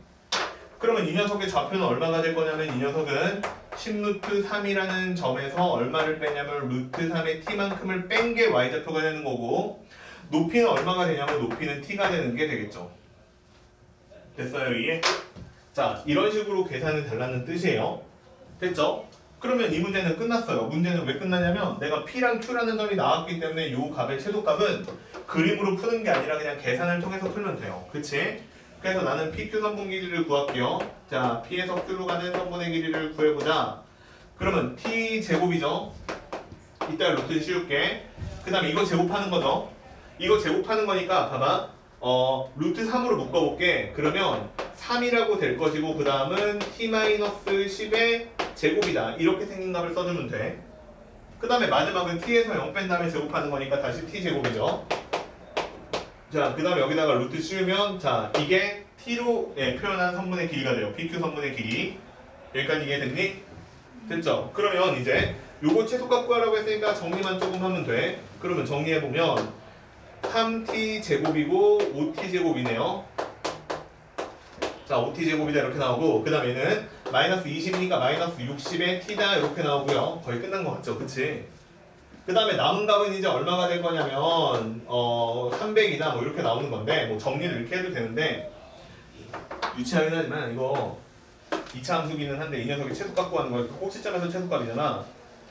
그러면 이 녀석의 좌표는 얼마가 될 거냐면 이 녀석은 10루트 3이라는 점에서 얼마를 빼냐면 루트 3의 t만큼을 뺀 게 y좌표가 되는 거고 높이는 얼마가 되냐면 높이는 t가 되는 게 되겠죠. 됐어요 이해? 자 이런 식으로 계산을 달라는 뜻이에요. 됐죠? 그러면 이 문제는 끝났어요. 문제는 왜 끝나냐면 내가 p랑 q라는 점이 나왔기 때문에 이 값의 최소값은 그림으로 푸는 게 아니라 그냥 계산을 통해서 풀면 돼요. 그치? 그래서 나는 PQ 선분 길이를 구할게요. 자, P에서 Q로 가는 선분의 길이를 구해보자. 그러면 T 제곱이죠. 이따 루트 씌울게. 그 다음에 이거 제곱하는 거죠. 이거 제곱하는 거니까 봐봐. 루트 3으로 묶어볼게. 그러면 3이라고 될 것이고 그 다음은 T-10의 제곱이다. 이렇게 생긴 값을 써주면 돼. 그 다음에 마지막은 T에서 0 뺀 다음에 제곱하는 거니까 다시 T 제곱이죠. 자, 그 다음에 여기다가 루트 씌우면 자, 이게 t로 표현한 선분의 길이가 돼요. pq 선분의 길이. 여기까지 이해됐니? 됐죠? 그러면 이제 요거 최소값 구하라고 했으니까 정리만 조금 하면 돼. 그러면 정리해보면 3t 제곱이고 5t 제곱이네요. 자, 5t 제곱이다 이렇게 나오고 그 다음에는 마이너스 20이니까 마이너스 60의 t다 이렇게 나오고요. 거의 끝난 것 같죠? 그치? 그 다음에 남은 값은 이제 얼마가 될 거냐면 300이다 뭐 이렇게 나오는 건데 뭐 정리를 이렇게 해도 되는데 유치하긴 하지만 이거 2차 함수기는 한데 이 녀석이 최소값 구하는 거야. 꼭지점에서 최소값이잖아.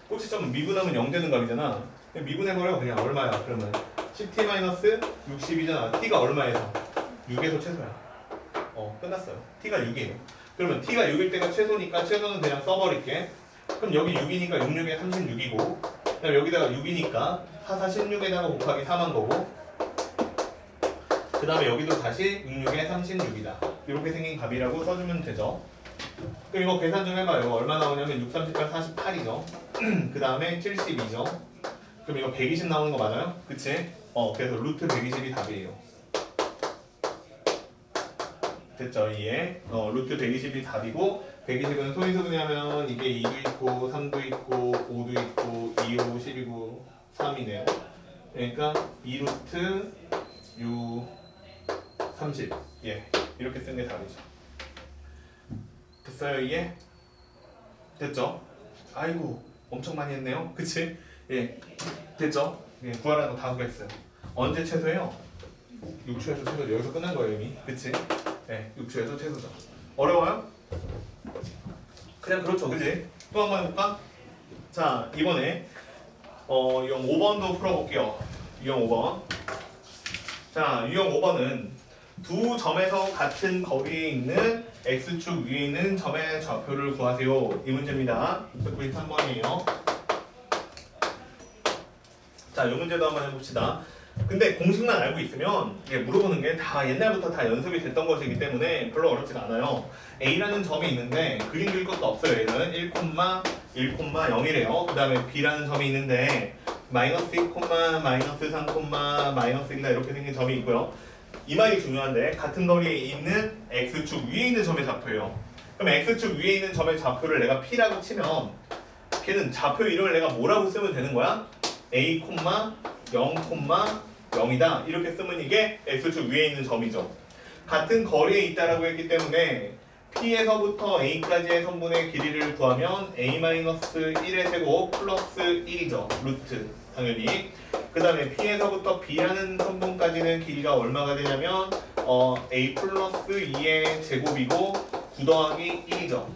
꼭지점은 미분하면 0 되는 값이잖아. 미분해버려. 그냥 얼마야 그러면 10t-60이잖아. t가 얼마에서? 6에서 최소야. 끝났어요. t가 6이에요. 그러면 t가 6일 때가 최소니까 최소는 그냥 써버릴게. 그럼 여기 6이니까 6, 6에 36이고 그다음 여기다가 6이니까 4, 4, 16에다가 곱하기 4만 거고 그 다음에 여기도 다시 6, 6에 36이다. 이렇게 생긴 값이라고 써주면 되죠. 그럼 이거 계산 좀 해봐요. 이거 얼마 나오냐면 6, 38, 48이죠. 그 다음에 72죠. 그럼 이거 120 나오는 거 맞아요? 그치? 그래서 루트 120이 답이에요. 됐죠? 이해? 루트 120이 답이고 120은 소인수분해하면 이게 2도 있고 3도 있고 5도 있고 2, 5, 10이고 3이네요. 그러니까 2루트 6, 30 이렇게 쓴 게 답이죠. 됐어요 이해? 됐죠? 아이고 엄청 많이 했네요. 그치? 됐죠? 구하라는 거 다 구했어요. 언제 최소예요? 6초에서 최소. 여기서 끝난 거예요 이미. 그치? 6초에서 최소죠. 어려워요? 그냥 그렇죠, 그지? 또 한 번 해볼까? 자, 이번에 유형 5번도 풀어볼게요. 유형 5번. 자, 유형 5번은 두 점에서 같은 거리에 있는 x축 위에 있는 점의 좌표를 구하세요. 이 문제입니다. 193번이에요. 자, 이 문제도 한번 해봅시다. 근데 공식만 알고 있으면 물어보는 게 다 옛날부터 다 연습이 됐던 것이기 때문에 별로 어렵지가 않아요. A라는 점이 있는데 그림 그릴 것도 없어요. 얘는 1,0이래요. 그 다음에 B라는 점이 있는데 마이너스 2, 마이너스 3, 마이너스 1이다 이렇게 생긴 점이 있고요. 이 말이 중요한데 같은 거리에 있는 X축 위에 있는 점의 좌표예요. 그럼 X축 위에 있는 점의 좌표를 내가 P라고 치면 걔는 좌표 이름을 내가 뭐라고 쓰면 되는 거야? A, 0, 0이다 이렇게 쓰면 이게 X축 위에 있는 점이죠. 같은 거리에 있다라고 했기 때문에 P에서부터 A까지의 선분의 길이를 구하면 A-1의 제곱 플러스 1이죠. 루트 당연히. 그 다음에 P에서부터 B라는 선분까지는 길이가 얼마가 되냐면 A 플러스 2의 제곱이고 9 더하기 1이죠.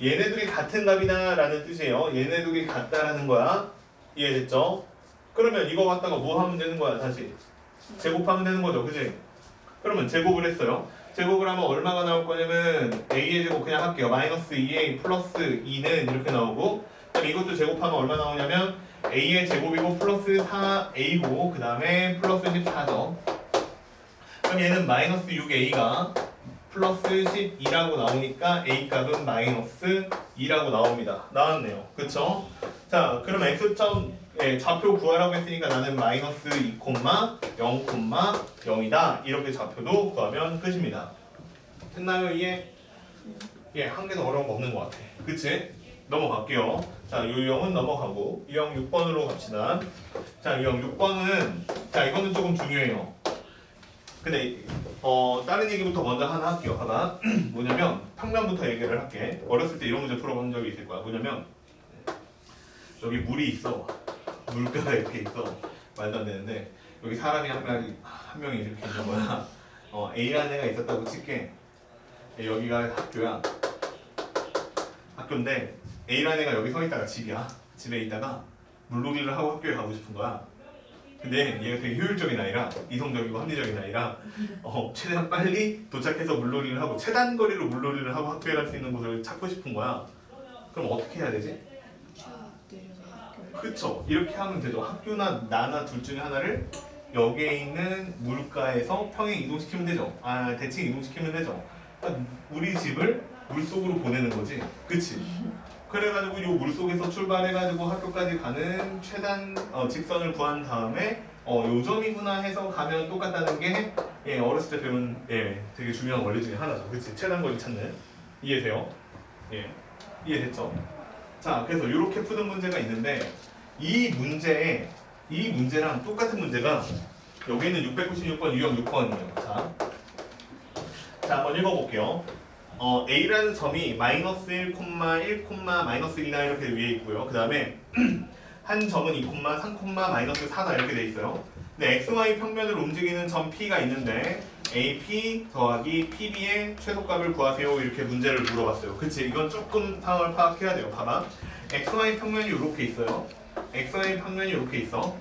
얘네들이 같은 값이다 라는 뜻이에요. 얘네들이 같다라는 거야. 이해됐죠? 그러면 이거 갖다가 뭐 하면 되는 거야 다시? 제곱하면 되는 거죠, 그지? 그러면 제곱을 했어요. 제곱을 하면 얼마가 나올 거냐면 a의 제곱 그냥 할게요. 마이너스 2a 플러스 2는 이렇게 나오고, 그다음 이것도 제곱하면 얼마 나오냐면 a의 제곱이고 플러스 4a고 그 다음에 플러스 14죠. 그럼 얘는 마이너스 6a가 플러스 12라고 나오니까 a 값은 마이너스 2라고 나옵니다. 나왔네요. 그쵸? 자, 그럼 x점 좌표 구하라고 했으니까 나는 마이너스 2, 0,0이다. 이렇게 좌표도 구하면 끝입니다. 됐나요, 이해? 예, 한 개도 어려운 거 없는 것 같아. 그치? 넘어갈게요. 자, 유형 넘어가고 유형 6번으로 갑시다. 자, 유형 6번은 자, 이거는 조금 중요해요. 근데 다른 얘기부터 먼저 하나 할게요. 봐봐. 뭐냐면 평면부터 얘기를 할게. 어렸을 때 이런 문제 풀어본 적이 있을 거야. 뭐냐면 여기 물이 있어. 물가가 이렇게 있어. 말도 안 되는데 여기 사람이 한 명이 이렇게 있는 거야. A라는 애가 있었다고 칠게. 여기가 학교야. 학교인데 A라는 애가 여기 서 있다가 집이야. 집에 있다가 물놀이를 하고 학교에 가고 싶은 거야. 근데 얘가 되게 효율적인 아이라, 이성적이고 합리적인 아이라 최대한 빨리 도착해서 물놀이를 하고 최단 거리로 물놀이를 하고 학교에 갈 수 있는 곳을 찾고 싶은 거야. 그럼 어떻게 해야 되지? 그쵸, 이렇게 하면 되죠. 학교나 나나 둘 중에 하나를 여기에 있는 물가에서 평행 이동시키면 되죠. 대칭 이동시키면 되죠. 그러니까 우리 집을 물속으로 보내는 거지. 그치? 그래가지고 이 물속에서 출발해가지고 학교까지 가는 최단 직선을 구한 다음에 요 점이구나 해서 가면 똑같다는 게 어렸을 때 배운 되게 중요한 원리 중에 하나죠. 그치? 최단 거리 찾는. 이해돼요? 예, 이해됐죠? 자, 그래서 이렇게 푸는 문제가 있는데 이 문제랑 똑같은 문제가 여기는 696번 유형 6번이에요. 자, 한번 읽어볼게요. A라는 점이 마이너스 1, 1, 마이너스 1이나 이렇게 위에 있고요. 그 다음에 한 점은 2, 3, 마이너스 4다 이렇게 돼 있어요. 근데 XY 평면을 움직이는 점 P가 있는데 AP 더하기 PB의 최소값을 구하세요. 이렇게 문제를 물어봤어요. 그치? 이건 조금 상황을 파악해야 돼요. 봐봐. XY 평면이 이렇게 있어요. XY 평면이 이렇게 있어.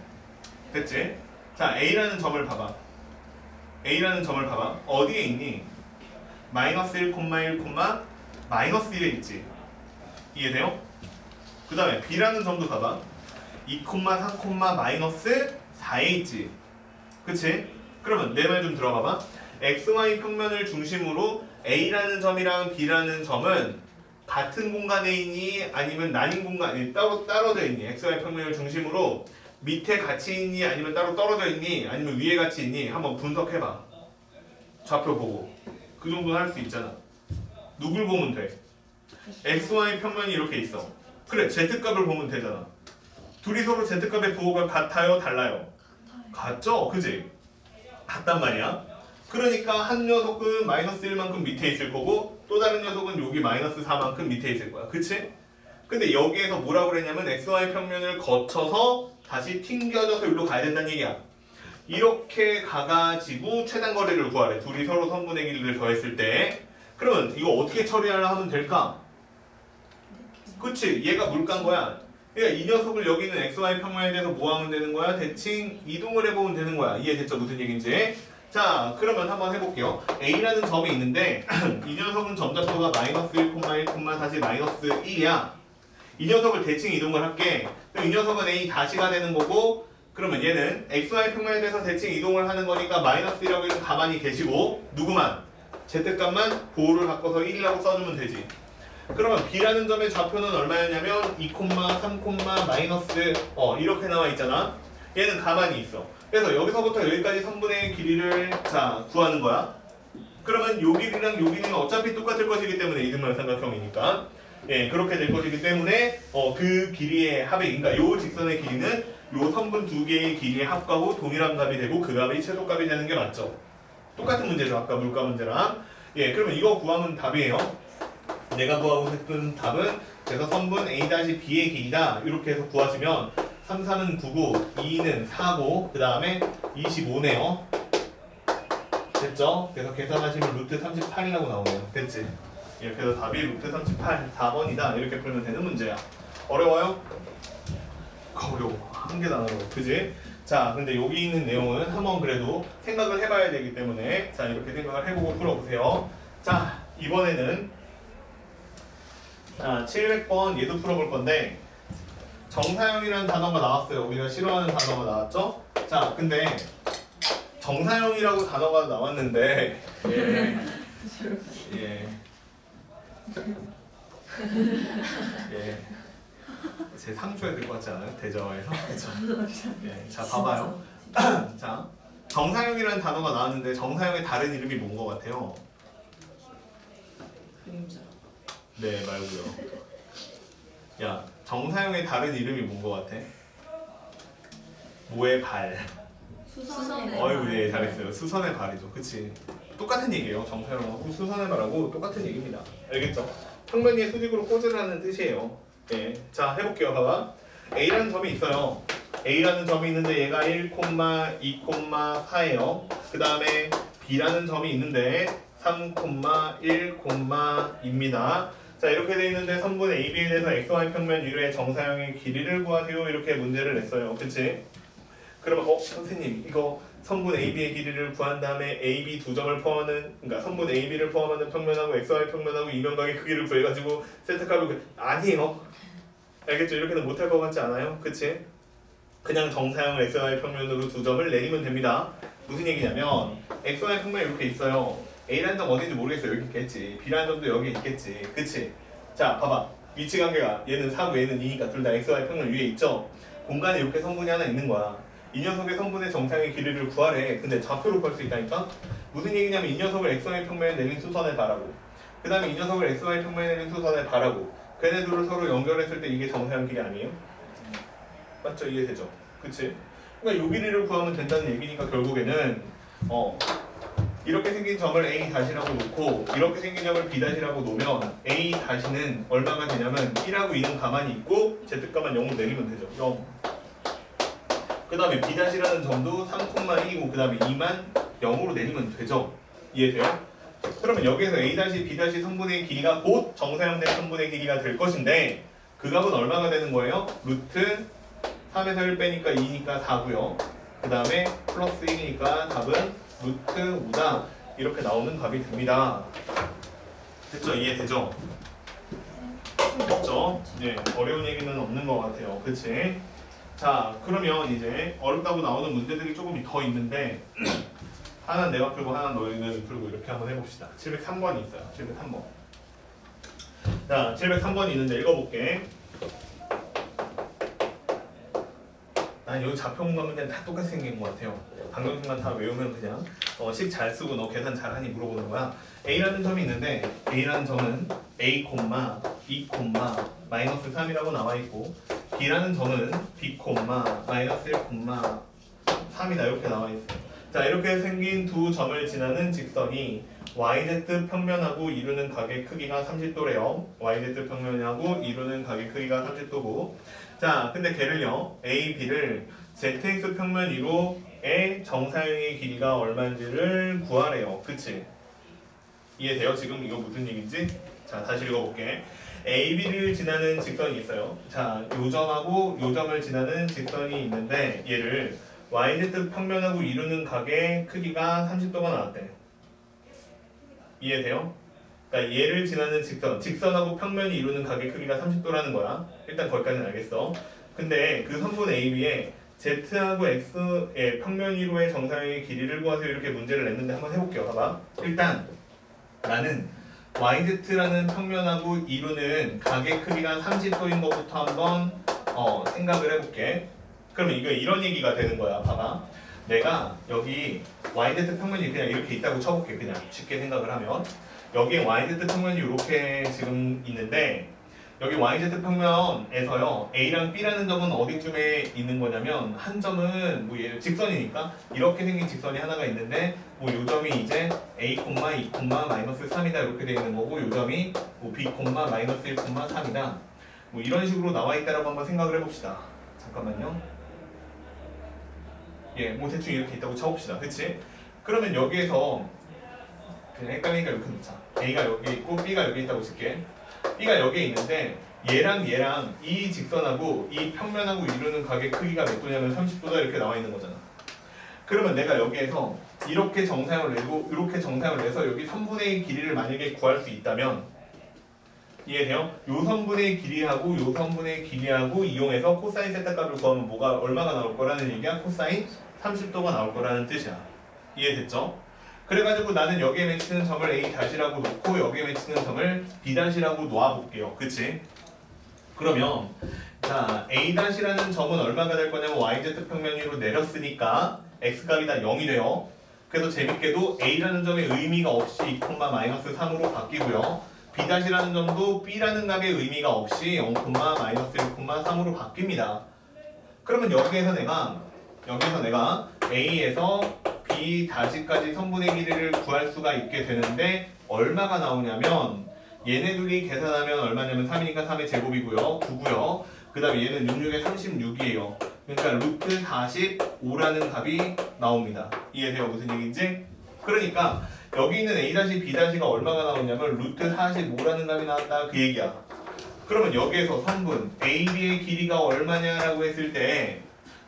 됐지? 자, A라는 점을 봐봐. A라는 점을 봐봐. 어디에 있니? 마이너스 1, 1, 마이너스 1에 있지. 이해돼요? 그 다음에 B라는 점도 봐봐. 2, 3, 마이너스 4에 있지. 그치? 그러면 내 말 좀 들어봐봐. XY 평면을 중심으로 A라는 점이랑 B라는 점은 같은 공간에 있니? 아니면 나뉜 공간에 따로 떨어져 있니? XY 평면을 중심으로 밑에 같이 있니? 아니면 따로 떨어져 있니? 아니면 위에 같이 있니? 한번 분석해봐. 좌표 보고. 그 정도는 할 수 있잖아. 누굴 보면 돼? XY 평면이 이렇게 있어. 그래, Z값을 보면 되잖아. 둘이 서로 Z값의 부호가 같아요? 달라요? 같죠? 그지? 같단 말이야. 그러니까 한 녀석은 마이너스 1만큼 밑에 있을 거고 또 다른 녀석은 여기 마이너스 4만큼 밑에 있을 거야. 그치? 근데 여기에서 뭐라고 그랬냐면 XY 평면을 거쳐서 다시 튕겨져서 여기로 가야 된다는 얘기야. 이렇게 가가지고 최단 거리를 구하래. 둘이 서로 선분의 길이를 더했을 때. 그러면 이거 어떻게 처리하려 하면 될까? 그치? 얘가 물가인 거야. 그러니까 이 녀석을 여기 있는 XY 평면에 대해서 뭐 하면 되는 거야? 대칭 이동을 해보면 되는 거야. 이해됐죠? 무슨 얘기인지. 자, 그러면 한번 해볼게요. A라는 점이 있는데 이 녀석은 점좌표가 마이너스 1, 1, 다시 마이너스 1이야. 이 녀석을 대칭 이동을 할게. 그럼 이 녀석은 A 다시가 되는 거고 그러면 얘는 XY 평면에 대해서 대칭 이동을 하는 거니까 마이너스 1이라고 해서 가만히 계시고 누구만? Z값만 보호를 바꿔서 1이라고 써주면 되지. 그러면 B라는 점의 좌표는 얼마였냐면 2, 3, 마이너스 이렇게 나와 있잖아. 얘는 가만히 있어. 그래서 여기서부터 여기까지 선분의 길이를 구하는 거야. 그러면 요 길이랑 요 길이는 어차피 똑같을 것이기 때문에 이등변 삼각형이니까 그렇게 될 것이기 때문에 그 길이의 합의, 그러니까 요 직선의 길이는 요 선분 두 개의 길이의 합과고 동일한 값이 되고 그 값이 최소값이 되는 게 맞죠. 똑같은 문제죠. 아까 물가 문제랑. 그러면 이거 구하면 답이에요. 내가 구하고 싶은 답은 그래서 선분 A-B의 길이다. 이렇게 해서 구하시면 3, 3은 9고 2는 4고 그 다음에 25네요. 됐죠? 그래서 계산하시면 루트 38이라고 나오네요. 됐지? 이렇게 해서 답이 루트 38, 4번이다. 이렇게 풀면 되는 문제야. 어려워요? 어려워. 한 개도 안 어려워. 그지? 자, 근데 여기 있는 내용은 한번 그래도 생각을 해봐야 되기 때문에 자, 이렇게 생각을 해보고 풀어보세요. 자, 이번에는 700번 얘도 풀어볼 건데 정사형이라는 단어가 나왔어요. 우리가 싫어하는 단어가 나왔죠? 자, 근데 정사형이라고 단어가 나왔는데 예. 제 상처에 될 것 같지 않아요? 대저에서? 그렇죠? 예. 자, 봐봐요. 자, 정사형이라는 단어가 나왔는데 정사형의 다른 이름이 뭔 것 같아요? 그림자. 네, 말고요. 야, 정사형의 다른 이름이 뭔 것 같아? 뭐의 발? 수선의 어이구, 예, 잘했어요. 수선의 발이죠. 그치? 똑같은 얘기예요. 정사형하고 수선의 발하고 똑같은 얘기입니다. 알겠죠? 평면 위에 수직으로 꽂으라는 뜻이에요. 예. 자, 해볼게요. 봐봐. A라는 점이 있어요. A라는 점이 있는데 얘가 1,2,4예요. 그 다음에 B라는 점이 있는데 3,1,2입니다. 자, 이렇게 돼 있는데 선분 AB에 대해서 XY 평면 위로의 정사형의 길이를 구하세요. 이렇게 문제를 냈어요. 그치? 그러면 선생님 이거 선분 AB의 길이를 구한 다음에 AB 두 점을 포함하는 그러니까 선분 AB를 포함하는 평면하고 XY 평면하고 이면각의 크기를 구해가지고 세트값을 아니에요. 알겠죠? 이렇게는 못할 것 같지 않아요? 그치? 그냥 정사형 XY 평면으로 두 점을 내리면 됩니다. 무슨 얘기냐면 XY 평면 이렇게 있어요. A라는 점 어딘지 모르겠어요. 여기 있겠지. B라는 점도 여기 있겠지. 그치? 자, 봐봐. 위치관계가 얘는 4고 얘는 2니까 둘 다 XY 평면 위에 있죠? 공간에 이렇게 성분이 하나 있는 거야. 이 녀석의 성분의 정상의 길이를 구하래. 근데 좌표로 구할 수 있다니까? 무슨 얘기냐면 이 녀석을 XY 평면에 내린 수선에 바라고 그 다음에 이 녀석을 XY 평면에 내린 수선에 바라고 걔네 둘을 서로 연결했을 때 이게 정사형 길이 아니에요? 맞죠? 이해되죠? 그치? 그러니까 요 길이를 구하면 된다는 얘기니까 결국에는 이렇게 생긴 점을 A 다시라고 놓고 이렇게 생긴 점을 B 다시라고 놓으면 A 다시는 얼마가 되냐면 1하고 2는 가만히 있고 Z값만 0으로 내리면 되죠. 0. 그 다음에 B 다시라는 점도 3,1이고 그 다음에 2만 0으로 내리면 되죠. 이해돼요? 그러면 여기에서 A 다시 B 다시 성분의 길이가 곧 정사형된 성분의 길이가 될 것인데 그 값은 얼마가 되는 거예요? 루트 3에서 1 빼니까 2니까 4고요. 그 다음에 플러스 1이니까 답은 루트 5다. 이렇게 나오는 답이 됩니다. 됐죠? 이해되죠? 됐죠? 네, 어려운 얘기는 없는 것 같아요. 그치? 자, 그러면 이제 어렵다고 나오는 문제들이 조금 더 있는데 하나는 내가 풀고 하나는 너희는 풀고 이렇게 한번 해봅시다. 703번이 있어요. 703번. 자, 703번이 있는데 읽어볼게. 난 여기 좌표공간 그냥 다 똑같이 생긴 것 같아요. 방정식만 다 외우면 그냥 식 잘 쓰고 너 계산 잘하니 물어보는 거야. A라는 점이 있는데 A라는 점은 A, 2, 마이너스 3이라고 나와 있고 B라는 점은 B, 마이너스 1, 3이다 이렇게 나와 있어요. 자, 이렇게 생긴 두 점을 지나는 직선이 YZ 평면하고 이루는 각의 크기가 30도래요. YZ 평면하고 이루는 각의 크기가 30도고 자, 근데 걔를요 A, B를 ZX 평면 위로의 정사형의 길이가 얼마인지를 구하래요. 그치? 이해돼요? 지금 이거 무슨 얘기인지? 자, 다시 읽어볼게. AB를 지나는 직선이 있어요. 자, 요 점하고 요 점을 지나는 직선이 있는데 얘를 YZ 평면하고 이루는 각의 크기가 30도가 나왔대. 이해돼요? 그러니까 얘를 지나는 직선하고 평면이 이루는 각의 크기가 30도라는 거야. 일단 거기까지는 알겠어. 근데 그 선분 AB에 Z하고 X의 평면 위로의 정사형의 길이를 구하세요. 이렇게 문제를 냈는데 한번 해볼게요. 봐봐. 일단 나는 YZ라는 평면하고 이루는 각의 크기가 30도인 것부터 한번 생각을 해볼게. 그러면 이거 이런 얘기가 되는 거야. 봐봐. 내가 여기 YZ 평면이 그냥 이렇게 있다고 쳐볼게. 그냥 쉽게 생각을 하면 여기에 YZ 평면이 이렇게 지금 있는데 여기 YZ 평면에서요 A랑 B라는 점은 어디쯤에 있는 거냐면 한 점은 뭐 얘를 직선이니까 이렇게 생긴 직선이 하나가 있는데 뭐 요 점이 이제 A, 2, 마이너스 3이다 이렇게 돼 있는 거고 요 점이 뭐 B, 마이너스 1, 3이다 뭐 이런 식으로 나와 있다라고 한번 생각을 해봅시다. 잠깐만요. 예, 뭐 대충 이렇게 있다고 쳐봅시다. 그치? 그러면 여기에서 그냥 헷갈리니까 이렇게 놓자. A가 여기 있고 B가 여기 있다고 칠게. B가 여기에 있는데 얘랑 얘랑 이 직선하고 이 평면하고 이루는 각의 크기가 몇 도냐면 30도다 이렇게 나와 있는 거잖아. 그러면 내가 여기에서 이렇게 정사형을 내고 이렇게 정사형을 내서 여기 3분의 1 길이를 만약에 구할 수 있다면 이해돼요? 요 선분의 길이하고 요 선분의 길이하고 이용해서 코사인 세타 값을 구하면 뭐가 얼마가 나올 거라는 얘기야? 코사인 30도가 나올 거라는 뜻이야. 이해됐죠? 그래가지고 나는 여기에 맺히는 점을 A-라고 놓고 여기에 맺히는 점을 B-라고 놓아볼게요. 그치? 그러면 자 A-라는 점은 얼마가 될 거냐면 YZ 평면 위로 내렸으니까 X값이 다 0이 돼요. 그래서 재밌게도 A라는 점의 의미가 없이 2,-3으로 바뀌고요. B-라는 점도 B라는 값의 의미가 없이 0,-1,3으로 바뀝니다. 그러면 여기에서 내가 A에서 B-까지 선분의 길이를 구할 수가 있게 되는데 얼마가 나오냐면 얘네 둘이 계산하면 얼마냐면 3이니까 3의 제곱이고요. 9고요. 그 다음에 얘는 66에 36이에요. 그러니까 루트 45라는 값이 나옵니다. 이해돼요? 무슨 얘기인지? 그러니까 여기 있는 A-B-가 얼마가 나오냐면 루트 45라는 값이 나왔다 그 얘기야. 그러면 여기에서 선분 AB의 길이가 얼마냐라고 했을 때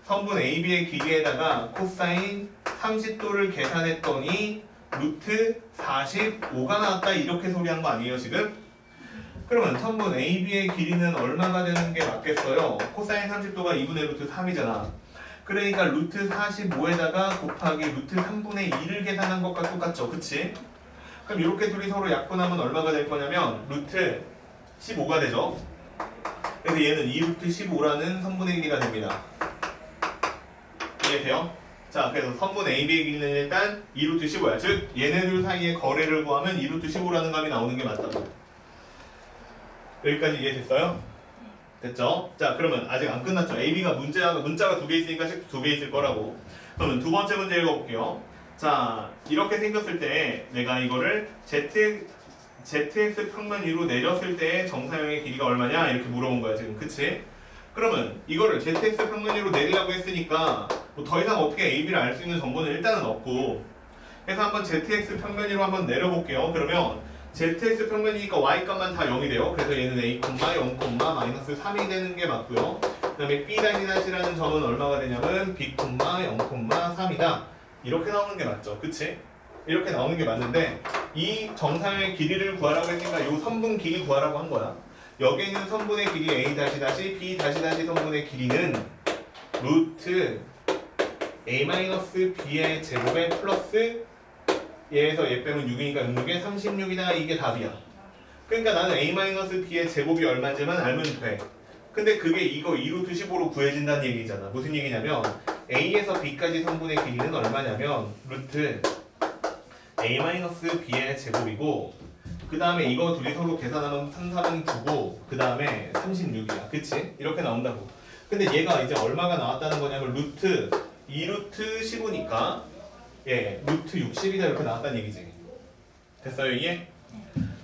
선분 AB의 길이에다가 코사인 30도를 계산했더니 루트 45가 나왔다 이렇게 소리한 거 아니에요 지금? 그러면 선분 AB의 길이는 얼마가 되는 게 맞겠어요? 코사인 30도가 2분의 루트 3이잖아. 그러니까 루트 45에다가 곱하기 루트 3분의 2를 계산한 것과 똑같죠. 그치? 그럼 이렇게 둘이 서로 약분하면 얼마가 될 거냐면 루트 15가 되죠. 그래서 얘는 2루트 15라는 선분의 길이가 됩니다. 이해돼요? 자, 그래서 선분 AB의 길이는 일단 2루트 15야. 즉 얘네들 사이의 거래를 구하면 2루트 15라는 값이 나오는 게 맞다고. 여기까지 이해됐어요? 됐죠? 자, 그러면 아직 안 끝났죠. AB가 문자가 2개 있으니까 식 2개 있을 거라고. 그러면 두 번째 문제 읽어볼게요. 자, 이렇게 생겼을 때 내가 이거를 ZX 평면 위로 내렸을 때 정사형의 길이가 얼마냐? 이렇게 물어본 거야 지금. 그치? 그러면 이거를 ZX 평면 위로 내리려고 했으니까 뭐 더 이상 어떻게 AB를 알 수 있는 정보는 일단은 없고, 그래서 한번 ZX 평면 위로 한번 내려볼게요. 그러면 ZX 평면이니까 Y값만 다 0이 돼요. 그래서 얘는 A, 0,-3이 되는 게 맞고요. 그 다음에 B-라는 점은 얼마가 되냐면 B, 0,3이다. 이렇게 나오는 게 맞죠. 그치? 이렇게 나오는 게 맞는데 이 정사형의 길이를 구하라고 했으니까 이 선분 길이 구하라고 한 거야. 여기 있는 선분의 길이 A-B- 선분의 길이는 루트 A-B의 제곱에 플러스 얘에서 얘 빼면 6이니까 6에 36이다. 이게 답이야. 그러니까 나는 A-B의 제곱이 얼마인지만 알면 돼. 근데 그게 이거 2루트 15로 구해진다는 얘기잖아. 무슨 얘기냐면 A에서 B까지 선분의 길이는 얼마냐면 루트 A-B의 제곱이고, 그 다음에 이거 둘이 서로 계산하면 3, 4는 9고 그 다음에 36이야. 그치? 이렇게 나온다고. 근데 얘가 이제 얼마가 나왔다는 거냐면 루트 2루트 15니까 예, 루트 60이다 이렇게 나왔다는 얘기지. 됐어요 이게?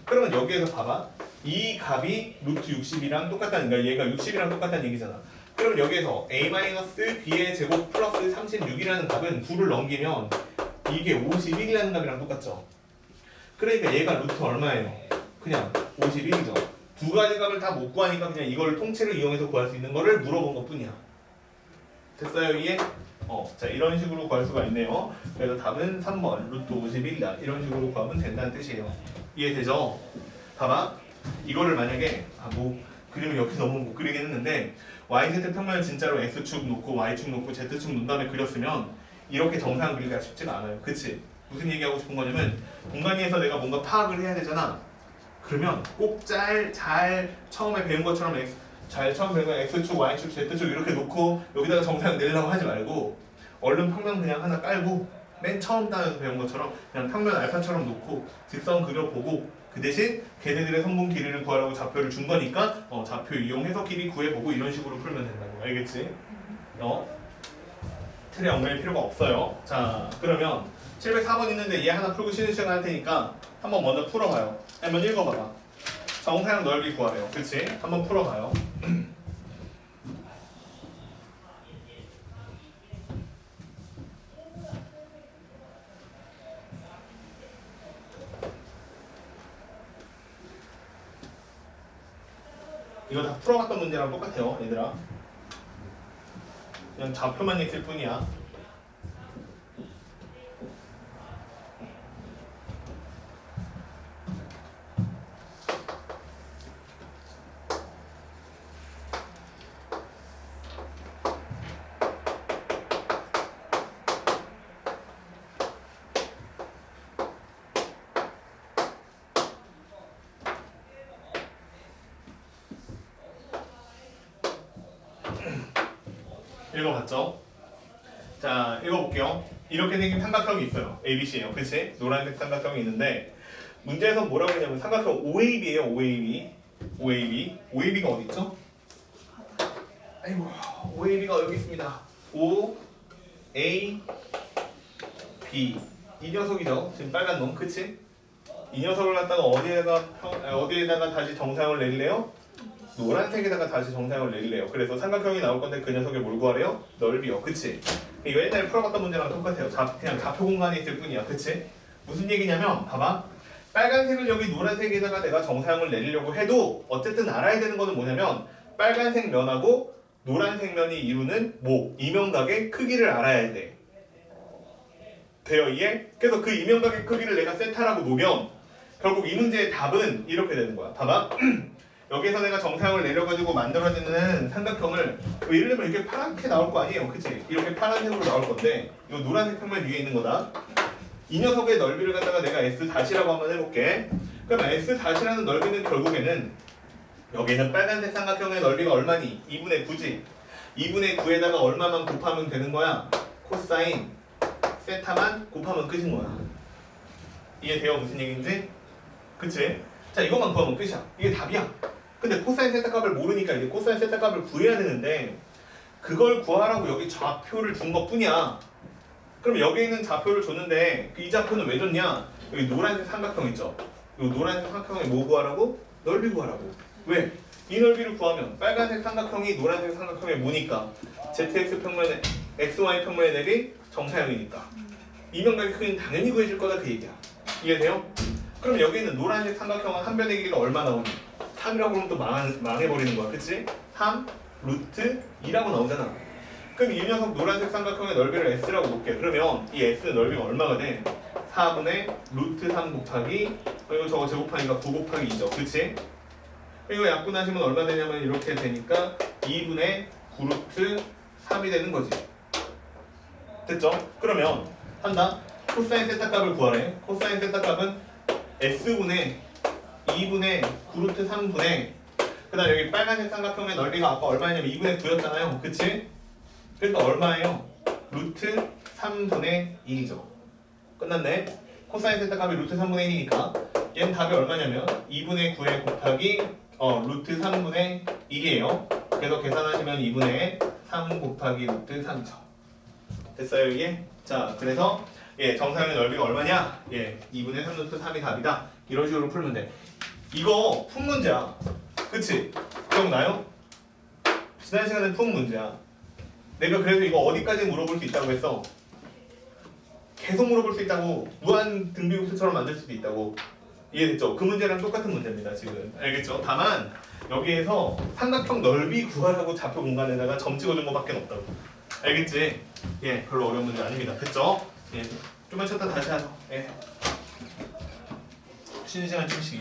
그러면 여기에서 봐봐. 이 값이 루트 60이랑 똑같다는, 그러니까 얘가 60이랑 똑같다는 얘기잖아. 그럼 여기에서 A-B의 제곱 플러스 36이라는 값은 9를 넘기면 이게 51이라는 값이랑 똑같죠. 그러니까 얘가 루트 얼마예요? 그냥 51이죠. 두 가지 값을 다 못 구하니까 그냥 이걸 통째로 이용해서 구할 수 있는 거를 물어본 것 뿐이야. 됐어요 이해? 자 이런 식으로 구할 수가 있네요. 그래서 답은 3번 루트 51이다. 이런 식으로 구하면 된다는 뜻이에요. 이해되죠? 봐봐. 이거를 만약에 그림을 여기 너무 못 그리긴 했는데 YZ 평면을 진짜로 X축 놓고 Y축 놓고 Z축 놓은 다음에 그렸으면 이렇게 정상 그리기가 쉽지가 않아요. 그치? 무슨 얘기하고 싶은 거냐면 공간위에서 내가 뭔가 파악을 해야 되잖아. 그러면 꼭 잘 처음에 배운 것처럼 처음 배운 거 X축, Y축, Z축 이렇게 놓고 여기다가 정상 내려고 하지 말고 얼른 평면 그냥 하나 깔고 맨 처음 단에서 배운 것처럼 그냥 평면 알파처럼 놓고 직선 그려보고 그 대신 걔네들의 선분 길이를 구하라고 좌표를 준 거니까 좌표 이용해서 길이 구해보고 이런 식으로 풀면 된다는 거. 알겠지? 틀에 얽매일 필요가 없어요. 자 그러면 704번 있는데 얘 하나 풀고 쉬는 시간 할 테니까 한번 먼저 풀어봐요. 한번 읽어봐봐. 정사형 넓이 구하래요. 그치? 한번 풀어봐요. 이거 다 풀어봤던 문제랑 똑같아요, 얘들아. 그냥 좌표만 있을 뿐이야. 읽어봤죠? 자, 읽어볼게요. 이렇게 생긴 삼각형이 있어요. ABC예요. 그치? 노란색 삼각형이 있는데 문제에서 뭐라고 했냐면 삼각형 OAB예요. OAB가 어디 있죠? 아이고, OAB가 여기 있습니다. O, A, B. 이 녀석이죠. 지금 빨간 놈. 그치? 이 녀석을 갖다가 어디에다가 다시 정사형을 내릴래요? 노란색에다가 다시 정사형을 내릴래요. 그래서 삼각형이 나올 건데 그 녀석을 뭘 구하래요? 넓이요. 그치? 이거 옛날에 풀어봤던 문제랑 똑같아요. 그냥 좌표 공간에 있을 뿐이야. 그치? 무슨 얘기냐면 봐봐. 빨간색을 여기 노란색에다가 내가 정사형을 내리려고 해도 어쨌든 알아야 되는 거는 뭐냐면 빨간색 면하고 노란색 면이 이루는 이면각의 크기를 알아야 돼. 돼요, 이해? 그래서 그 이면각의 크기를 내가 세타라고 놓으면 결국 이 문제의 답은 이렇게 되는 거야. 봐봐. 여기에서 내가 정사형을 내려가지고 만들어지는 삼각형을 예를 들면 이렇게 파랗게 나올 거 아니에요, 그치? 이렇게 파란색으로 나올 건데 이 노란색 평면 위에 있는 거다. 이 녀석의 넓이를 갖다가 내가 S-라고 한번 해볼게. 그러면 S-라는 넓이는 결국에는 여기는 빨간색 삼각형의 넓이가 얼마니? 2분의 9지. 2분의 9에다가 얼마만 곱하면 되는 거야? 코사인 세타만 곱하면 끝인 거야. 이해돼요? 무슨 얘기인지? 그치? 자, 이것만 구하면 끝이야. 이게 답이야. 근데 코사인 세타 값을 모르니까 이제 코사인 세타 값을 구해야 되는데 그걸 구하라고 여기 좌표를 준 것 뿐이야. 그럼 여기 있는 좌표를 줬는데 이 좌표는 왜 줬냐? 여기 노란색 삼각형 있죠? 이 노란색 삼각형에 뭐 구하라고? 넓이 구하라고. 왜? 이 넓이를 구하면 빨간색 삼각형이 노란색 삼각형에 뭐니까? ZX 평면에 XY 평면의 넓이 정사형이니까 이면각의 크기는 당연히 구해줄 거다 그 얘기야. 이해돼요? 그럼 여기 있는 노란색 삼각형은 한 변의 길이가 얼마 나오니? 3이라고 그러면 또 망해버리는 거야. 그치? 3 루트 2라고 나오잖아. 그럼 이 녀석 노란색 삼각형의 넓이를 S라고 놓을게. 그러면 이 S의 넓이가 얼마가 돼? 4분의 루트 3 곱하기 이거 저거 제곱하니까 9 곱하기 2죠. 그치? 이거 약분하시면 얼마 되냐면 이렇게 되니까 2분의 9 루트 3이 되는 거지. 됐죠? 그러면 한다. 코사인 세타 값을 구하래. 코사인 세타 값은 S분의 2분의 9루트 3분의 그 다음 여기 빨간색 삼각형의 넓이가 아까 얼마냐면 2분의 9였잖아요. 그치? 그러니까 얼마예요? 루트 3분의 1이죠. 끝났네. 코사인 세타 값이 루트 3분의 1이니까 얘는 답이 얼마냐면 2분의 9에 곱하기 루트 3분의 1이에요. 그래서 계산하시면 2분의 3 곱하기 루트 3이죠. 됐어요 이게? 자, 그래서 정사형의 넓이가 얼마냐? 2분의 3 루트 3이 답이다. 이런 식으로 풀면 돼. 이거 푼 문제야. 그치? 기억나요? 지난 시간에 푼 문제야. 내가 그래서 이거 어디까지 물어볼 수 있다고 했어? 계속 물어볼 수 있다고. 무한 등비급수처럼 만들 수도 있다고. 이해됐죠? 그 문제랑 똑같은 문제입니다 지금. 알겠죠? 다만 여기에서 삼각형 넓이 구하라고 좌표 공간에다가 점 찍어준 거밖에 없다고. 알겠지? 별로 어려운 문제 아닙니다. 됐죠? 좀만 쉬었다 다시 하죠. 쉬는 시간 좀씩